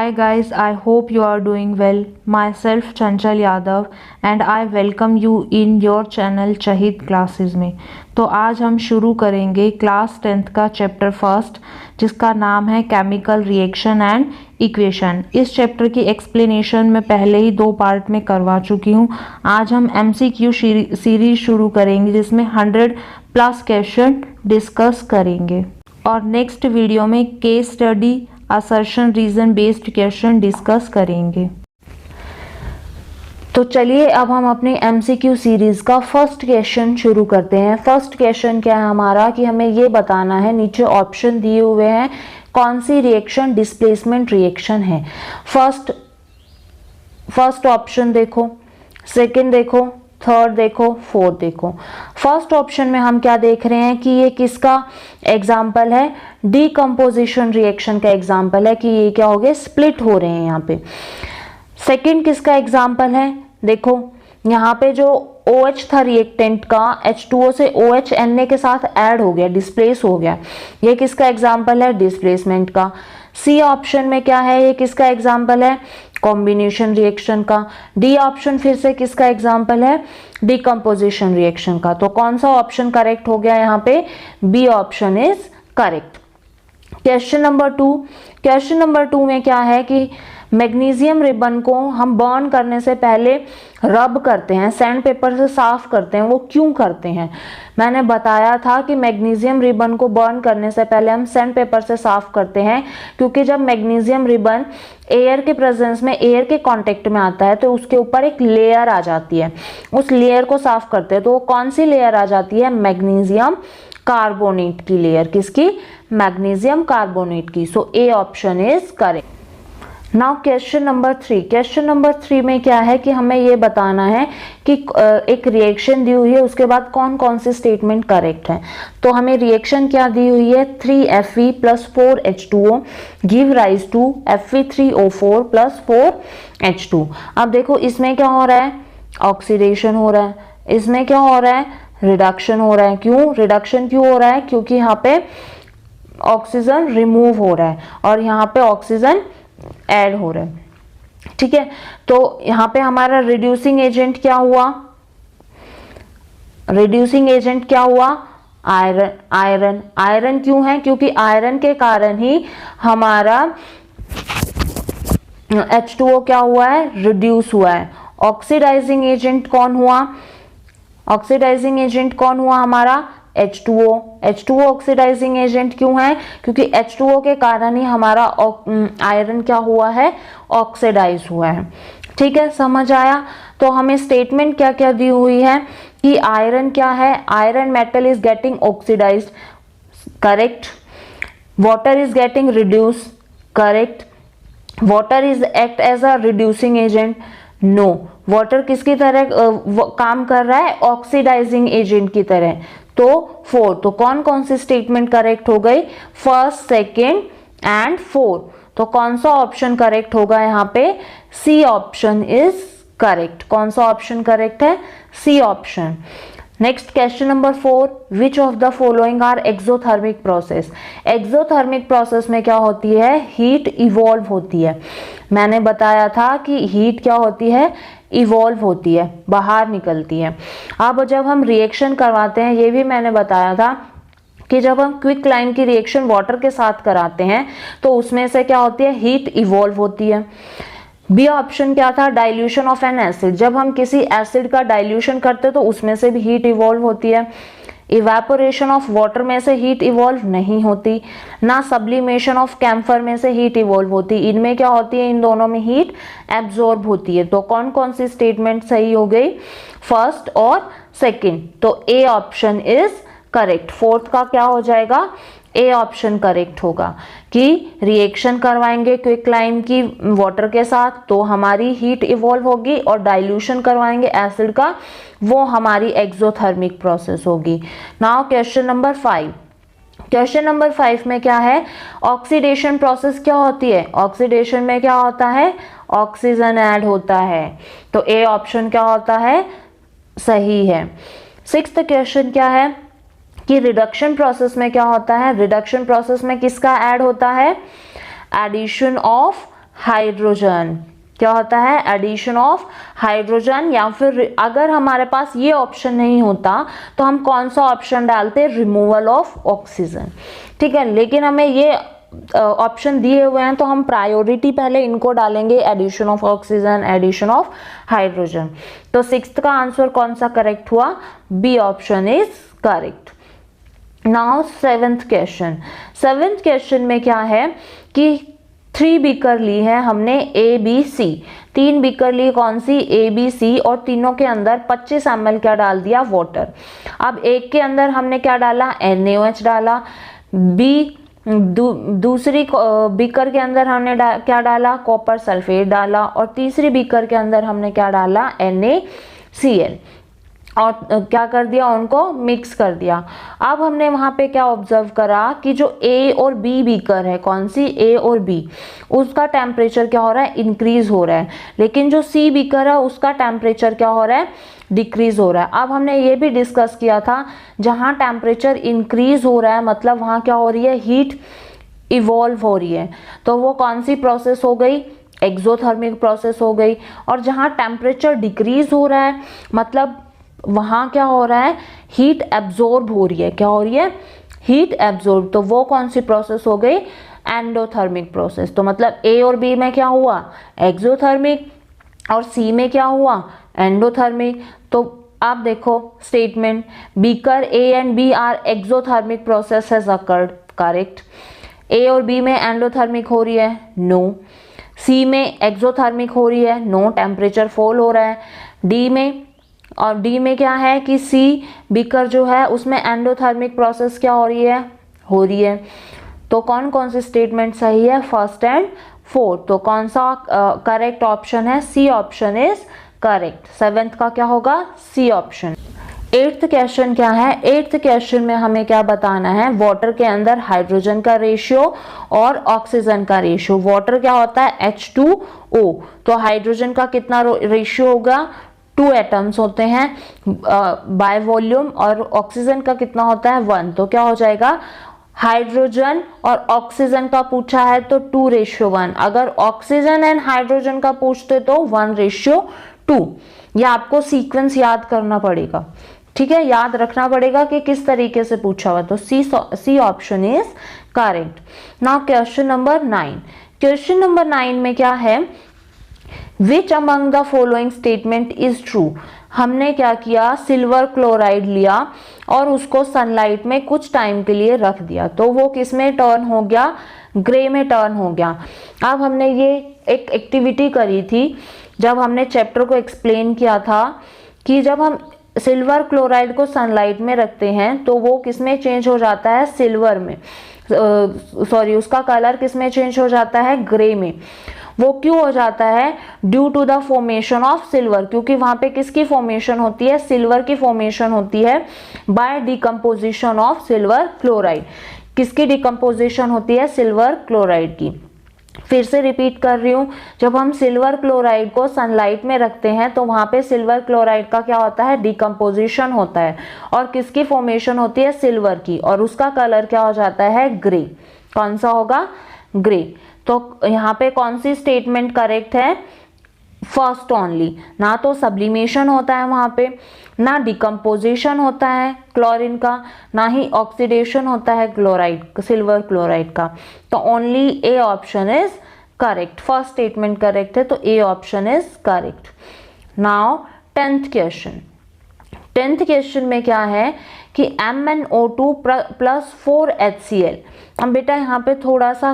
Hi guys, I hope you are doing well. Myself Chanchal Yadav and I welcome you in your channel चहित classes में। तो आज हम शुरू करेंगे क्लास 10th का चैप्टर फर्स्ट जिसका नाम है केमिकल रिएक्शन एंड इक्वेशन। इस चैप्टर की एक्सप्लेनेशन मैं पहले ही 2 पार्ट में करवा चुकी हूँ। आज हम MCQ सीरीज शुरू करेंगे जिसमें 100+ क्वेश्चन डिस्कस करेंगे और नेक्स्ट वीडियो में case study assertion reason based question discuss करेंगे। तो चलिए अब हम अपने MCQ सीरीज का फर्स्ट क्वेश्चन शुरू करते हैं। फर्स्ट क्वेश्चन क्या है हमारा कि हमें ये बताना है, नीचे ऑप्शन दिए हुए हैं कौन सी रिएक्शन डिस्प्लेसमेंट रिएक्शन है। फर्स्ट ऑप्शन देखो, सेकंड देखो, थर्ड देखो, फोर्थ देखो। फर्स्ट ऑप्शन में हम क्या देख रहे हैं कि ये किसका एग्जाम्पल है, डीकम्पोजिशन रिएक्शन का एग्जाम्पल है कि ये क्या हो गए, स्प्लिट हो रहे हैं यहाँ पे। सेकंड किसका एग्जाम्पल है, देखो यहाँ पे जो OH था रिएक्टेंट का H2O से OH Na के साथ ऐड हो गया, डिस्प्लेस हो गया, ये किसका एग्जाम्पल है, डिस्प्लेसमेंट का। सी ऑप्शन में क्या है, ये किसका एग्जाम्पल है, कॉम्बिनेशन रिएक्शन का। डी ऑप्शन फिर से किसका एग्जाम्पल है, डीकम्पोजिशन रिएक्शन का। तो कौन सा ऑप्शन करेक्ट हो गया यहाँ पे, B option is correct. Question number 2 में क्या है कि मैग्नीशियम रिबन को हम बर्न करने से पहले रब करते हैं, सैंड पेपर से साफ करते हैं, वो क्यों करते हैं। मैंने बताया था कि मैग्नीशियम रिबन को बर्न करने से पहले हम सैंड पेपर से साफ करते हैं क्योंकि जब मैग्नीशियम रिबन एयर के प्रेजेंस में, एयर के कांटेक्ट में आता है तो उसके ऊपर एक लेयर आ जाती है, उस लेयर को साफ करते हैं। तो वो कौन सी लेयर आ जाती है, मैग्नीशियम कार्बोनेट की लेयर। किसकी, मैग्नीशियम कार्बोनेट की। So A option is correct. Now question number 3 में क्या है कि हमें ये बताना है कि एक रिएक्शन दी हुई है, उसके बाद कौन कौन सी स्टेटमेंट करेक्ट है। तो हमें रिएक्शन क्या दी हुई है, 3Fe + 4H2O give rise to Fe3O4 + 4H2। अब देखो इसमें क्या हो रहा है, ऑक्सीडेशन हो रहा है, इसमें क्या हो रहा है, रिडक्शन हो रहा है। क्यों रिडक्शन क्यों हो रहा है, क्योंकि यहाँ पे ऑक्सीजन रिमूव हो रहा है और यहाँ पे ऑक्सीजन ऐड हो रहा है। ठीक है, तो यहाँ पे हमारा रिड्यूसिंग एजेंट क्या हुआ, आयरन क्यों है, क्योंकि आयरन के कारण ही हमारा H2O क्या हुआ है, रिड्यूस हुआ है। ऑक्सीडाइजिंग एजेंट कौन हुआ हमारा, H2O ऑक्सीडाइजिंग एजेंट क्यों है, क्योंकि H2O के कारण ही हमारा आयरन क्या हुआ है, ऑक्सीडाइज हुआ है। ठीक है, समझ आया। तो हमें स्टेटमेंट क्या क्या दी हुई है कि आयरन क्या है, iron metal is getting oxidized, correct. Water is getting reduce, correct. Water is act as a reducing agent, no. Water किसकी तरह काम कर रहा है, ऑक्सीडाइजिंग एजेंट की तरह। तो 4, तो कौन कौन सी स्टेटमेंट करेक्ट हो गई, फर्स्ट, सेकेंड एंड 4। तो कौन सा ऑप्शन करेक्ट होगा यहाँ पे, सी ऑप्शन इज करेक्ट। कौन सा ऑप्शन करेक्ट है, C option. Next question number 4, which of the following are exothermic process. Exothermic process में क्या होती है, हीट इवॉल्व होती है। मैंने बताया था कि हीट क्या होती है, इवॉल्व होती है, बाहर निकलती है। अब जब हम रिएक्शन करवाते हैं, ये भी मैंने बताया था कि जब हम क्विक लाइम की रिएक्शन वाटर के साथ कराते हैं तो उसमें से क्या होती है, हीट इवॉल्व होती है। बी ऑप्शन क्या था, डाइल्यूशन ऑफ एन एसिड। जब हम किसी एसिड का डाइल्यूशन करते तो उसमें से भी हीट इवॉल्व होती है। इवेपोरेशन ऑफ वाटर में से हीट इवॉल्व नहीं होती, ना सब्लिमेशन ऑफ कैम्फर में से हीट इवॉल्व होती। इनमें क्या होती है, इन दोनों में हीट एब्जॉर्ब होती है। तो कौन कौन सी स्टेटमेंट सही हो गई, फर्स्ट और सेकंड। तो A option is correct. Fourth का क्या हो जाएगा, ए ऑप्शन करेक्ट होगा कि रिएक्शन करवाएंगे क्विक लाइम की वाटर के साथ तो हमारी हीट इवॉल्व होगी, और डाइल्यूशन करवाएंगे एसिड का, वो हमारी एक्सोथर्मिक प्रोसेस होगी। नाउ क्वेश्चन नंबर 5 में क्या है, ऑक्सीडेशन प्रोसेस क्या होती है, ऑक्सीडेशन में क्या होता है, ऑक्सीजन ऐड होता है। तो ए ऑप्शन क्या होता है, सही है। 6th क्वेश्चन क्या है कि रिडक्शन प्रोसेस में क्या होता है, रिडक्शन प्रोसेस में किसका ऐड होता है, एडिशन ऑफ हाइड्रोजन। क्या होता है? Addition of hydrogen. या फिर अगर हमारे पास ये ऑप्शन नहीं होता तो हम कौन सा ऑप्शन डालते? Removal of oxygen. ठीक है, लेकिन हमें ये ऑप्शन दिए हुए हैं तो हम प्रायोरिटी पहले इनको डालेंगे, addition of oxygen, addition of hydrogen. तो सिक्स्थ का आंसर कौन सा करेक्ट हुआ? B option is correct. Now seventh question. Seventh question में क्या है कि 3 बीकर ली है हमने ए बी सी। 3 बीकर ली, कौन सी? ए बी सी, और तीनों के अंदर 25 ml क्या डाल दिया? वाटर। अब एक के अंदर हमने क्या डाला? NaOH डाला। दूसरी बीकर के अंदर हमने क्या डाला? कॉपर सल्फेट डाला। और तीसरी बीकर के अंदर हमने क्या डाला? NaCl। और क्या कर दिया? उनको मिक्स कर दिया। अब हमने वहां पे क्या ऑब्जर्व करा कि जो ए और बी बीकर है, कौन सी? ए और बी, उसका टेम्परेचर क्या हो रहा है? इंक्रीज हो रहा है। लेकिन जो सी बीकर है उसका टेम्परेचर क्या हो रहा है? डिक्रीज हो रहा है। अब हमने ये भी डिस्कस किया था, जहां टेम्परेचर इंक्रीज हो रहा है मतलब वहां क्या हो रही है? हीट इवॉल्व हो रही है। तो वो कौन सी प्रोसेस हो गई? एक्सोथर्मिक प्रोसेस हो गई। और जहां टेम्परेचर डिक्रीज हो रहा है मतलब वहां क्या हो रहा है? हीट एब्जॉर्ब हो रही है। क्या हो रही है? Heat absorb. तो वो कौन सी प्रोसेस हो गई? Endothermic process. तो मतलब ए और बी में क्या हुआ? एक्सोथर्मिक। और सी में क्या हुआ? एंडोथर्मिक। तो आप देखो statement, beaker A and B are exothermic process has occurred. Correct. A और बी में एंडोथर्मिक हो रही है? नो। सी में एक्सोथर्मिक हो रही है? नो, टेम्परेचर फॉल हो रहा है। डी में, और डी में क्या है कि सी बीकर जो है उसमें एंडोथर्मिक प्रोसेस क्या हो रही है? हो रही है। तो कौन कौन से स्टेटमेंट सही है? First and fourth. तो कौन सा करेक्ट ऑप्शन है? C option is correct. Seventh का क्या होगा? C option. एट्थ क्वेश्चन क्या है? एट्थ क्वेश्चन में हमें क्या बताना है? वाटर के अंदर हाइड्रोजन का रेशियो और ऑक्सीजन का रेशियो। वाटर क्या होता है? H2O। तो हाइड्रोजन का कितना रेशियो होगा? 2 एटम्स होते हैं बाय वॉल्यूम। और ऑक्सीजन का कितना होता है? 1। तो क्या हो जाएगा? हाइड्रोजन और ऑक्सीजन का पूछा है तो 2:1। अगर ऑक्सीजन एंड हाइड्रोजन का पूछते तो 1:2। ये आपको सीक्वेंस याद करना पड़ेगा। ठीक है, याद रखना पड़ेगा कि किस तरीके से पूछा हुआ। तो C option is correct. Now question number 9। Question number 9 में क्या है? Which among the following statement is true? हमने क्या किया? सिल्वर क्लोराइड लिया और उसको सनलाइट में कुछ टाइम के लिए रख दिया, तो वो किस में टर्न हो गया? ग्रे में टर्न हो गया। अब हमने ये एक एक्टिविटी करी थी जब हमने चैप्टर को एक्सप्लेन किया था कि जब हम सिल्वर क्लोराइड को सनलाइट में रखते हैं तो वो किस में चेंज हो जाता है? सिल्वर में, सॉरी उसका कलर किस में चेंज हो जाता है? ग्रे में। वो क्यों हो जाता है? Due to the formation of silver, क्योंकि वहां पे किसकी फॉर्मेशन होती है? सिल्वर की फॉर्मेशन होती है by decomposition of silver chloride. किसकी डिकम्पोजिशन होती है? सिल्वर क्लोराइड की। फिर से रिपीट कर रही हूं, जब हम सिल्वर क्लोराइड को सनलाइट में रखते हैं तो वहां पे सिल्वर क्लोराइड का क्या होता है? डिकम्पोजिशन होता है। और किसकी फॉर्मेशन होती है? सिल्वर की। और उसका कलर क्या हो जाता है? ग्रे। कौन सा होगा? ग्रे। तो यहाँ पे कौन सी स्टेटमेंट करेक्ट है? First only. ना तो सब्लिमेशन होता है वहां पे, ना डिकम्पोजिशन होता है क्लोरीन का, ना ही ऑक्सीडेशन होता है क्लोराइड, सिल्वर क्लोराइड का। तो only A option is correct. First statement correct है तो A option is correct. Now 10th question. 10th question में क्या है कि MnO2 प्लस 4HCl। अब बेटा यहाँ पे थोड़ा सा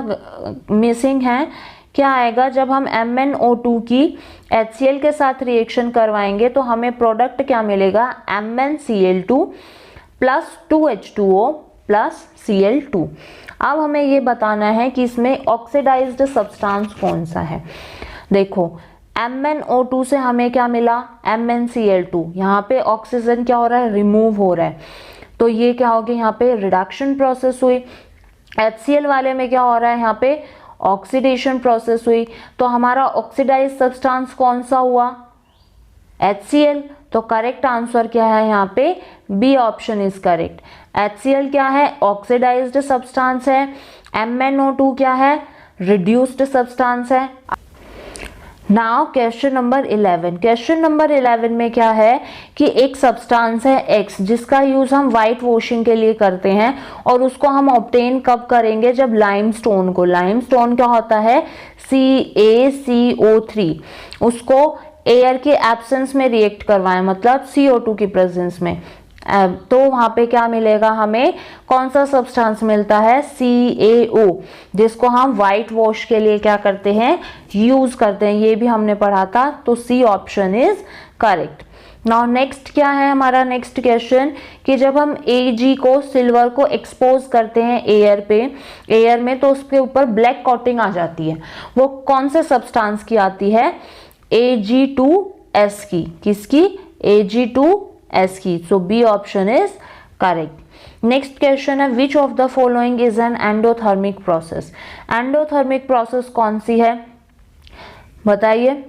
मिसिंग है। क्या आएगा? जब हम MnO2 की HCl के साथ रिएक्शन करवाएंगे तो हमें प्रोडक्ट क्या मिलेगा? MnCl2 plus 2H2O plus Cl2। अब हमें ये बताना है कि इसमें ऑक्सीडाइज्ड सब्सटेंस कौन सा है। देखो MnO2 से हमें क्या मिला? MnCl2। यहाँ पे ऑक्सीजन क्या हो रहा है? रिमूव हो रहा है। तो ये क्या हो गया? यहाँ पे रिडक्शन प्रोसेस हुई। HCl वाले में क्या हो रहा है? यहाँ पे ऑक्सीडेशन प्रोसेस हुई। तो हमारा ऑक्सीडाइज सब्सटेंस कौन सा हुआ? HCl। तो करेक्ट आंसर क्या है यहाँ पे? B option is correct. HCl क्या है? ऑक्सीडाइज्ड सब्सटेंस है। MnO2 क्या है? रिड्यूस्ड सब्सटेंस है। Now question number 11। Question number 11 में क्या है कि एक सब्सटेंस है X जिसका यूज हम वाइट वॉशिंग के लिए करते हैं और उसको हम ऑब्टेन कब करेंगे, जब लाइमस्टोन को, लाइमस्टोन क्या होता है CaCO3, उसको एयर के एब्सेंस में रिएक्ट करवाएं, मतलब CO2 की प्रेजेंस में, तो वहां पे क्या मिलेगा, हमें कौन सा सब्सटेंस मिलता है CaO, जिसको हम व्हाइट वॉश के लिए क्या करते हैं, यूज करते हैं। ये भी हमने पढ़ा था, तो C option is correct. Now next क्या है हमारा नेक्स्ट क्वेश्चन कि जब हम Ag को, सिल्वर को एक्सपोज करते हैं एयर पे, एयर में, तो उसके ऊपर ब्लैक कोटिंग आ जाती है। वो कौन से सब्सटेंस की आती है, Ag2S की, किसकी, Ag2S की। So B option is correct. Next question है which of the following is an endothermic process. Endothermic process कौन सी है बताइए।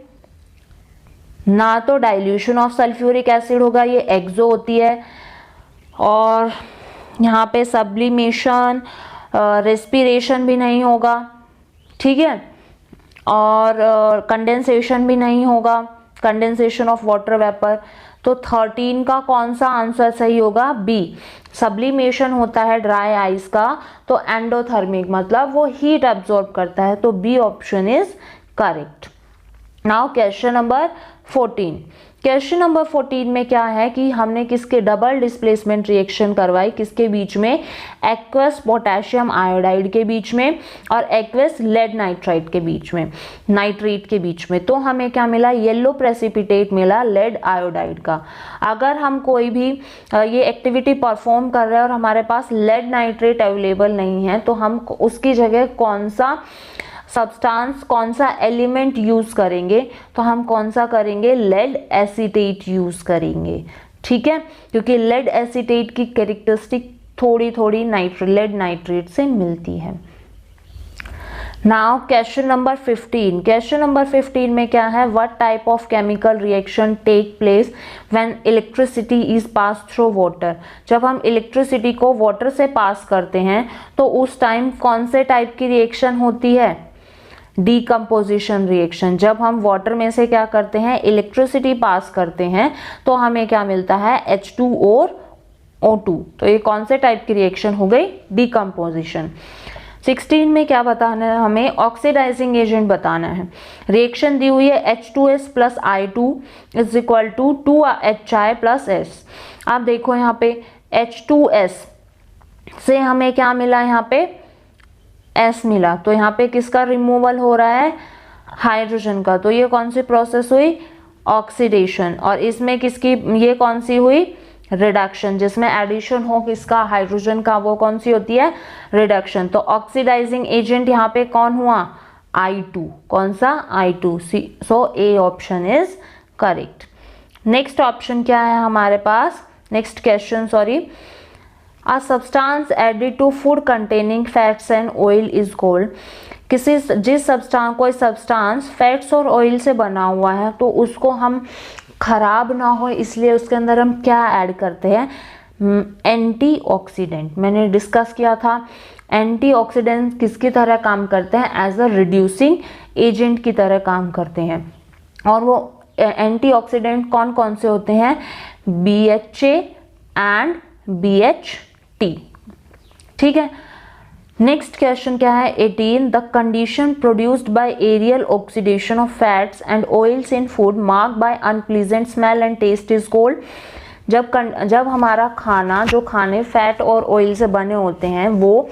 ना तो डाइल्यूशन ऑफ सल्फ्यूरिक एसिड होगा, ये एक्सो होती है, और यहाँ पे सब्लिमेशन, रेस्पिरेशन भी नहीं होगा, ठीक है, और कंडेंसेशन भी नहीं होगा, कंडेंसेशन ऑफ वाटर वेपर। तो 13 का कौन सा आंसर सही होगा, बी। सब्लिमेशन होता है ड्राई आइस का, तो एंडोथर्मिक मतलब वो हीट एब्जॉर्ब करता है, तो B option is correct. Now question number 14। Question number 14 में क्या है कि हमने किसके डबल डिस्प्लेसमेंट रिएक्शन करवाई, किसके बीच में, एक्वस पोटेशियम आयोडाइड के बीच में और एक्वस लेड नाइट्राइट के बीच में, नाइट्रेट के बीच में। तो हमें क्या मिला, येलो प्रेसिपिटेट मिला लेड आयोडाइड का। अगर हम कोई भी ये एक्टिविटी परफॉर्म कर रहे हैं और हमारे पास लेड नाइट्रेट अवेलेबल नहीं है, तो हम उसकी जगह कौन सा सब्सटेंस, कौन सा एलिमेंट यूज करेंगे, तो हम कौन सा करेंगे, लेड एसीटेट यूज करेंगे, ठीक है, क्योंकि लेड एसीटेट की कैरेक्टरिस्टिक थोड़ी थोड़ी लेड नाइट्रेट से मिलती है। Now question number 15। Question number 15 में क्या है, what type of chemical reaction take place when electricity is pass through water. जब हम इलेक्ट्रिसिटी को वाटर से पास करते हैं तो उस टाइम कौन से टाइप की रिएक्शन होती है, डीकम्पोजिशन रिएक्शन। जब हम वाटर में से क्या करते हैं, इलेक्ट्रिसिटी पास करते हैं, तो हमें क्या मिलता है, H2 और O2। तो ये कौन से टाइप की रिएक्शन हो गई, डीकम्पोजिशन। 16 में क्या बताना है हमें, ऑक्सीडाइजिंग एजेंट बताना है। रिएक्शन दी हुई है H2S plus I2 is equal to 2HI plus S। आप देखो यहाँ पे H2S से हमें क्या मिला, यहाँ पे S मिला, तो यहाँ पे किसका रिमूवल हो रहा है, हाइड्रोजन का। तो ये कौन सी प्रोसेस हुई, ऑक्सीडेशन। और इसमें किसकी, ये कौन सी हुई, रिडक्शन, जिसमें एडिशन हो किसका, हाइड्रोजन का, वो कौन सी होती है, रिडक्शन। तो ऑक्सीडाइजिंग एजेंट यहाँ पे कौन हुआ, I2, कौन सा, I2। So A option is correct. Next option क्या है हमारे पास, next question sorry, A substance added to food containing fats and oil is called। जिस सब्सटेंस, कोई सब्सटेंस फैट्स और ऑयल से बना हुआ है, तो उसको हम खराब ना हो इसलिए उसके अंदर हम क्या ऐड करते हैं, एंटीऑक्सीडेंट। मैंने डिस्कस किया था, एंटीऑक्सीडेंट किसकी तरह काम करते हैं, एज अ रिड्यूसिंग एजेंट की तरह काम करते हैं। और वो एंटीऑक्सीडेंट कौन कौन से होते हैं, BHA एंड BHT, ठीक है। नेक्स्ट क्वेश्चन क्या है, 18। The condition produced by aerial oxidation of fats and oils in food marked by unpleasant smell and taste is called. जब हमारा खाना, जो खाने फैट और ऑयल से बने होते हैं, वो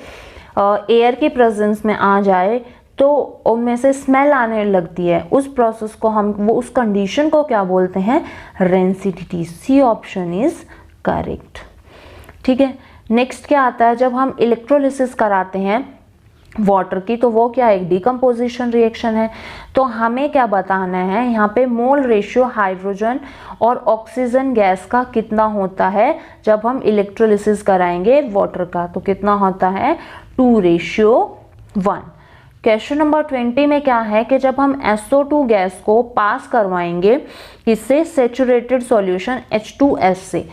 एयर की प्रेजेंस में आ जाए तो उनमें से स्मेल आने लगती है, उस प्रोसेस को हम, वो उस कंडीशन को क्या बोलते हैं, rancidity. C option is correct, ठीक है। नेक्स्ट क्या आता है, जब हम इलेक्ट्रोलिसिस कराते हैं वाटर की, तो वो क्या एक डीकम्पोजिशन रिएक्शन है। तो हमें क्या बताना है, यहाँ पे मोल रेशियो हाइड्रोजन और ऑक्सीजन गैस का कितना होता है जब हम इलेक्ट्रोलिसिस कराएंगे वाटर का, तो कितना होता है, 2:1। क्वेश्चन नंबर 20 में क्या है कि जब हम SO2 गैस को पास करवाएंगे इससे सेचुरेटेड सॉल्यूशन H2S से,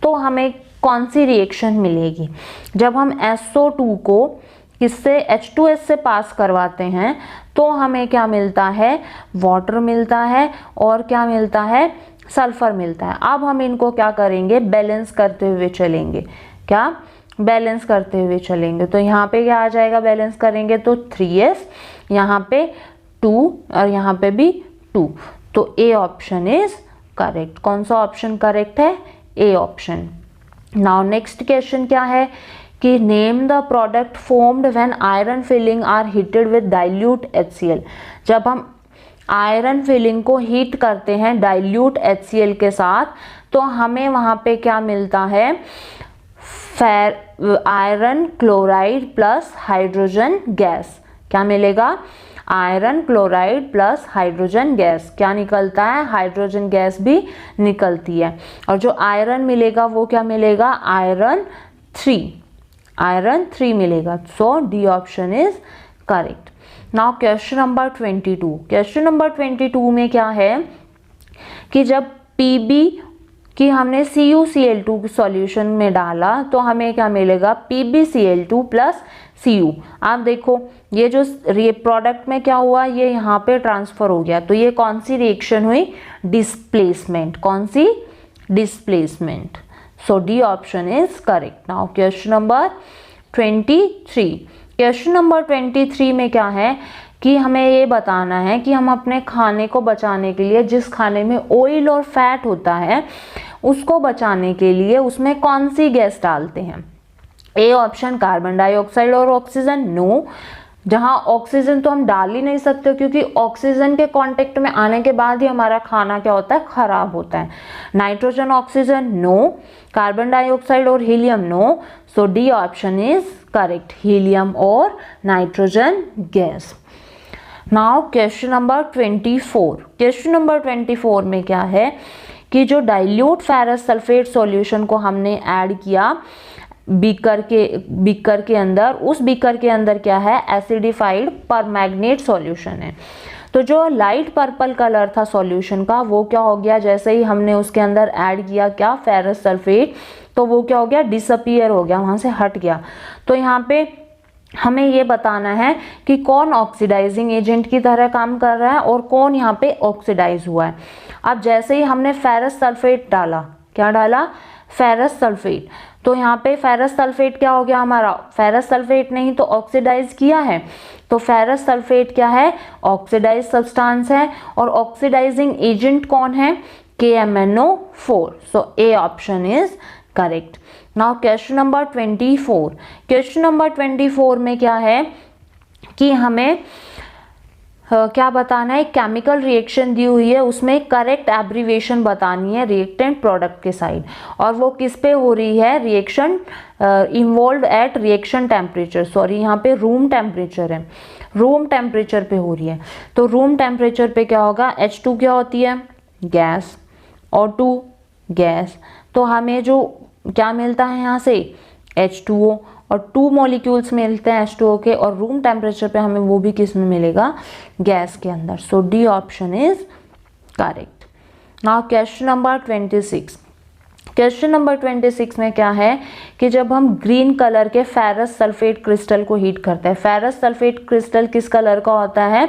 तो हमें कौन सी रिएक्शन मिलेगी। जब हम SO2 को किससे, H2S से पास करवाते हैं तो हमें क्या मिलता है, वाटर मिलता है और क्या मिलता है, सल्फर मिलता है। अब हम इनको क्या करेंगे, बैलेंस करते हुए चलेंगे। क्या, बैलेंस करते हुए चलेंगे। तो यहाँ पे क्या आ जाएगा, बैलेंस करेंगे तो 3s, यहाँ पे 2 और यहाँ पे भी 2। तो ए ऑप्शन इज करेक्ट। कौन सा ऑप्शन करेक्ट है, A option. Now next question क्या है कि name the product formed when iron filing are heated with dilute HCl। जब हम आयरन फिलिंग को हीट करते हैं डाइल्यूट HCl के साथ तो हमें वहां पे क्या मिलता है, iron chloride plus hydrogen gas. क्या मिलेगा, iron chloride plus hydrogen gas. क्या निकलता है, हाइड्रोजन गैस भी निकलती है। और जो आयरन मिलेगा वो क्या मिलेगा, आयरन 3 मिलेगा। So D option is correct. Now question number 22। Question number 22 में क्या है कि जब Pb कि हमने CuCl2 सॉल्यूशन में डाला तो हमें क्या मिलेगा, PbCl2 प्लस Cu। आप देखो ये जो प्रोडक्ट में क्या हुआ, ये यहाँ पे ट्रांसफर हो गया। तो ये कौन सी रिएक्शन हुई, डिस्प्लेसमेंट। कौन सी, displacement. So D option is correct. Now question number 23। Question number 23 में क्या है कि हमें ये बताना है कि हम अपने खाने को बचाने के लिए, जिस खाने में ऑयल और फैट होता है उसको बचाने के लिए उसमें कौन सी गैस डालते हैं। ए ऑप्शन कार्बन डाइऑक्साइड और ऑक्सीजन, नो। जहां ऑक्सीजन तो हम डाल ही नहीं सकते क्योंकि ऑक्सीजन के कांटेक्ट में आने के बाद ही हमारा खाना क्या होता है, खराब होता है। Nitrogen oxygen, no. Carbon dioxide और helium, no. So D option is correct, helium और nitrogen gas. Now question number 24। Question number 24 में क्या है कि जो डाइल्यूट फेरस सल्फेट सॉल्यूशन को हमने ऐड किया बीकर के अंदर, उस बीकर के अंदर क्या है, एसिडिफाइड परमैंगनेट सॉल्यूशन है। तो जो लाइट पर्पल कलर था सॉल्यूशन का वो क्या हो गया, जैसे ही हमने उसके अंदर ऐड किया क्या, फेरस सल्फेट, तो वो क्या हो गया, डिसअपीयर हो गया, वहां से हट गया। तो यहाँ पे हमें ये बताना है कि कौन ऑक्सीडाइजिंग एजेंट की तरह काम कर रहा है और कौन यहाँ पे ऑक्सीडाइज हुआ है। अब जैसे ही हमने फेरस सल्फेट डाला, क्या डाला, फेरस सल्फेट, तो यहाँ पे फेरस सल्फेट क्या हो गया हमारा, फेरस सल्फेट ने ही तो ऑक्सीडाइज किया है। तो फेरस सल्फेट क्या है, ऑक्सीडाइज सब्सटेंस है। और ऑक्सीडाइजिंग एजेंट कौन है, KMnO4। So A option is correct. Now question number 24। Question number 24 में क्या है कि हमें क्या बताना है, केमिकल रिएक्शन दी हुई है, उसमें करेक्ट एब्रीविएशन बतानी है रिएक्टेंट प्रोडक्ट के साइड। और वो किस पे हो रही है, reaction involve at reaction temperature, sorry यहाँ पे रूम टेम्परेचर है, रूम टेम्परेचर पे हो रही है। तो रूम टेम्परेचर पे क्या होगा, H2 क्या होती है, गैस, O2 गैस। तो हमें जो क्या मिलता है यहाँ से, H2O, और 2 मॉलिक्यूल्स मिलते हैं H2O के, और रूम टेम्परेचर पे हमें वो भी किस में मिलेगा, गैस के अंदर। So D option is correct. Now question number 26। Question number 26 में क्या है कि जब हम ग्रीन कलर के फेरस सल्फेट क्रिस्टल को हीट करते हैं, फेरस सल्फेट क्रिस्टल किस कलर का होता है,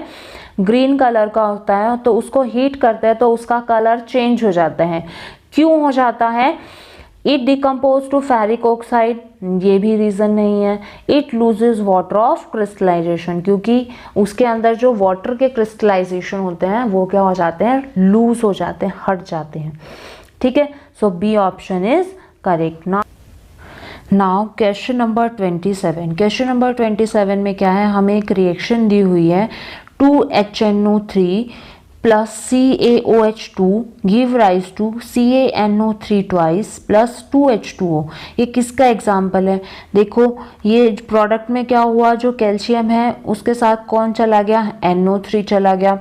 ग्रीन कलर का होता है। तो उसको हीट करते हैं तो उसका कलर चेंज हो जाता है। क्यों हो जाता है, it decompose to ferric oxide, ये भी रीज़न नहीं है। It loses water of crystallization, क्योंकि उसके अंदर जो वाटर के क्रिस्टलाइजेशन होते हैं वो क्या हो जाते हैं, लूज हो जाते हैं, हट जाते हैं। ठीक है, so B option is correct. Now question number 27। Question number 27 में क्या है, हमें एक रिएक्शन दी हुई है 2HNO3 plus CaOH2 give rise to CaNO3 twice plus 2H2O। ये किसका एग्जाम्पल है, देखो ये प्रोडक्ट में क्या हुआ, जो कैल्शियम है उसके साथ कौन चला गया, NO3 चला गया,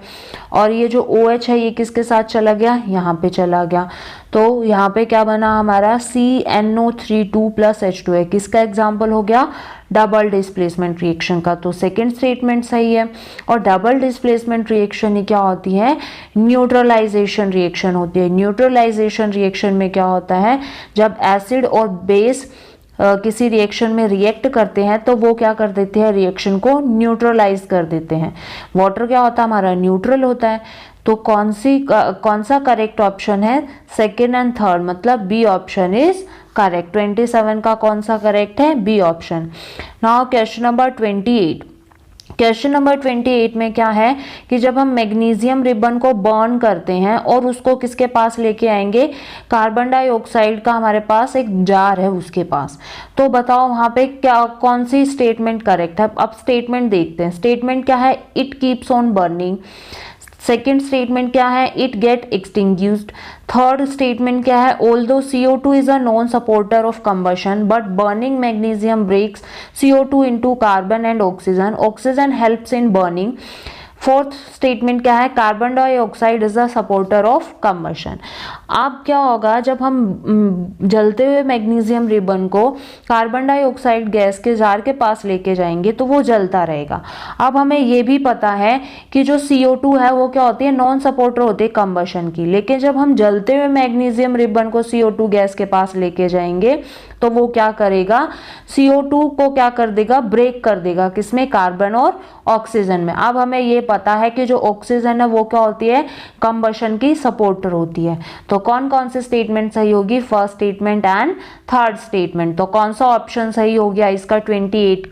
और ये जो OH है ये किसके साथ चला गया, यहाँ पे चला गया। तो यहाँ पे क्या बना हमारा, CNO3 प्लस H2 है, किसका एग्जाम्पल हो गया, डबल डिस्प्लेसमेंट रिएक्शन का। तो सेकंड स्टेटमेंट सही है। और डबल डिस्प्लेसमेंट रिएक्शन ही क्या होती है, न्यूट्रलाइजेशन रिएक्शन होती है। न्यूट्रलाइजेशन रिएक्शन में क्या होता है, जब एसिड और बेस किसी रिएक्शन में रिएक्ट करते हैं तो वो क्या कर देते हैं, रिएक्शन को न्यूट्रलाइज कर देते हैं। वाटर क्या होता है हमारा, न्यूट्रल होता है। तो कौन सा करेक्ट ऑप्शन है, सेकेंड एंड थर्ड, मतलब बी ऑप्शन इज करेक्ट। 27 का कौन सा करेक्ट है, B option. Now question number 28। Question number 28 में क्या है कि जब हम मैग्नीशियम रिबन को बर्न करते हैं और उसको किसके पास लेके आएंगे, कार्बन डाइऑक्साइड का हमारे पास एक जार है उसके पास, तो बताओ वहां पे क्या कौन सी स्टेटमेंट करेक्ट है। अब स्टेटमेंट देखते हैं। स्टेटमेंट क्या है, it keeps on burning. Second statement क्या है, it get extinguished. Third statement क्या है, although CO2 is a non supporter of combustion but burning magnesium breaks CO2 into carbon and oxygen, oxygen helps in burning. Fourth statement क्या है, carbon dioxide is the supporter of combustion. अब क्या होगा, जब हम जलते हुए मैग्नीशियम रिबन को कार्बन डाइऑक्साइड गैस के जार के पास लेके जाएंगे तो वो जलता रहेगा। अब हमें ये भी पता है कि जो CO2 है वो क्या होती है, नॉन सपोर्टर होती है कंबशन की। लेकिन जब हम जलते हुए मैग्नीशियम रिबन को CO2 गैस के पास लेके जाएंगे तो वो क्या करेगा, CO2 को क्या कर देगा, ब्रेक कर देगा, किसमें, कार्बन और ऑक्सीजन में। अब हमें ये पता है कि जो ऑक्सीजन है वो क्या होती है, कंबशन की सपोर्टर होती है। तो कौन कौन से स्टेटमेंट सही होगी, first statement and third statement. तो कौन सा ऑप्शन सही हो गया इसका, 28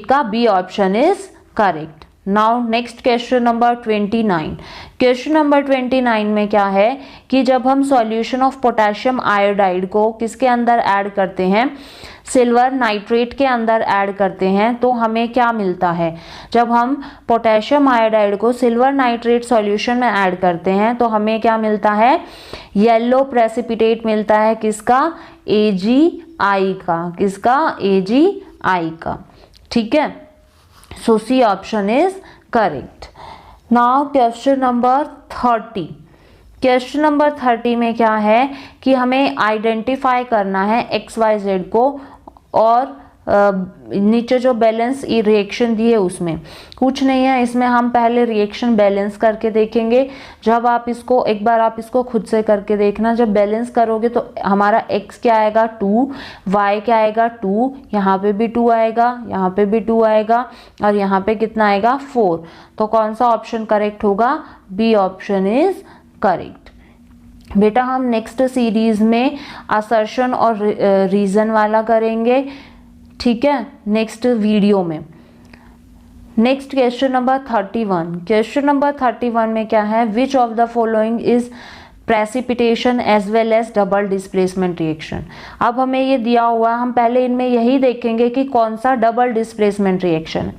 का B option is correct. Now next question number 29। Question number 29 में क्या है कि जब हम सॉल्यूशन ऑफ पोटेशियम आयोडाइड को किसके अंदर ऐड करते हैं, सिल्वर नाइट्रेट के अंदर ऐड करते हैं तो हमें क्या मिलता है। जब हम पोटेशियम आयोडाइड को सिल्वर नाइट्रेट सॉल्यूशन में ऐड करते हैं तो हमें क्या मिलता है, येलो प्रेसिपिटेट मिलता है, किसका, AgI का, किसका, AgI का। ठीक है, so C option is correct. Now question number 30। Question number 30 में क्या है कि हमें आइडेंटिफाई करना है XYZ को और नीचे जो बैलेंस रिएक्शन दी है उसमें कुछ नहीं है। इसमें हम पहले रिएक्शन बैलेंस करके देखेंगे। जब आप इसको एक बार आप इसको खुद से करके देखना, जब बैलेंस करोगे तो हमारा x क्या आएगा 2, y क्या आएगा 2, यहाँ पे भी 2 आएगा, यहाँ पे भी 2 आएगा और यहाँ पे कितना आएगा 4। तो कौन सा ऑप्शन करेक्ट होगा, बी ऑप्शन इज करेक्ट। बेटा हम नेक्स्ट सीरीज में असर्शन और रीजन वाला करेंगे, ठीक है, नेक्स्ट वीडियो में। Next question number 31। Question number 31 में क्या है, which of the following is precipitation as well as double displacement reaction. अब हमें ये दिया हुआ है, हम पहले इनमें यही देखेंगे कि कौन सा डबल डिस्प्लेसमेंट रिएक्शन है।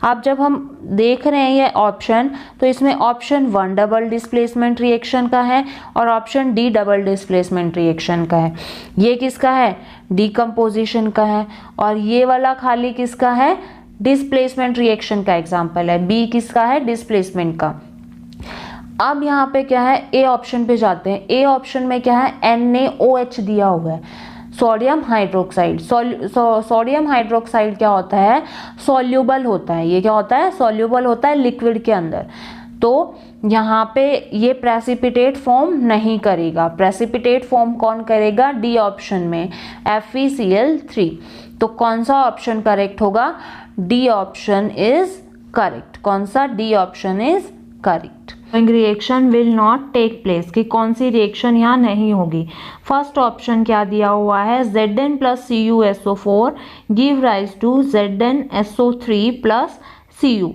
अब जब हम देख रहे हैं ये ऑप्शन, तो इसमें ऑप्शन 1 डबल डिस्प्लेसमेंट रिएक्शन का है और option D double displacement reaction का है। ये किसका है, डीकम्पोजिशन का है, और ये वाला खाली किसका है, डिस्प्लेसमेंट रिएक्शन का एग्जाम्पल है। बी किसका है, डिस्प्लेसमेंट का। अब यहाँ पे क्या है, ए ऑप्शन पे जाते हैं। ए ऑप्शन में क्या है, NaOH दिया हुआ है, सोडियम हाइड्रोक्साइड। सोडियम हाइड्रोक्साइड क्या होता है, सॉल्यूबल होता है। ये क्या होता है, सॉल्यूबल होता है लिक्विड के अंदर। तो यहाँ पे ये प्रेसिपिटेट फॉर्म नहीं करेगा। प्रेसिपिटेट फॉर्म कौन करेगा, डी ऑप्शन में FeCl3। तो कौन सा ऑप्शन करेक्ट होगा, डी ऑप्शन इज करेक्ट। कौन सा, D option is correct. Reaction will not take place, कि कौन सी रिएक्शन यहाँ नहीं होगी। फर्स्ट ऑप्शन क्या दिया हुआ है, Zn plus CuSO4 give rise to ZnSO3 plus Cu।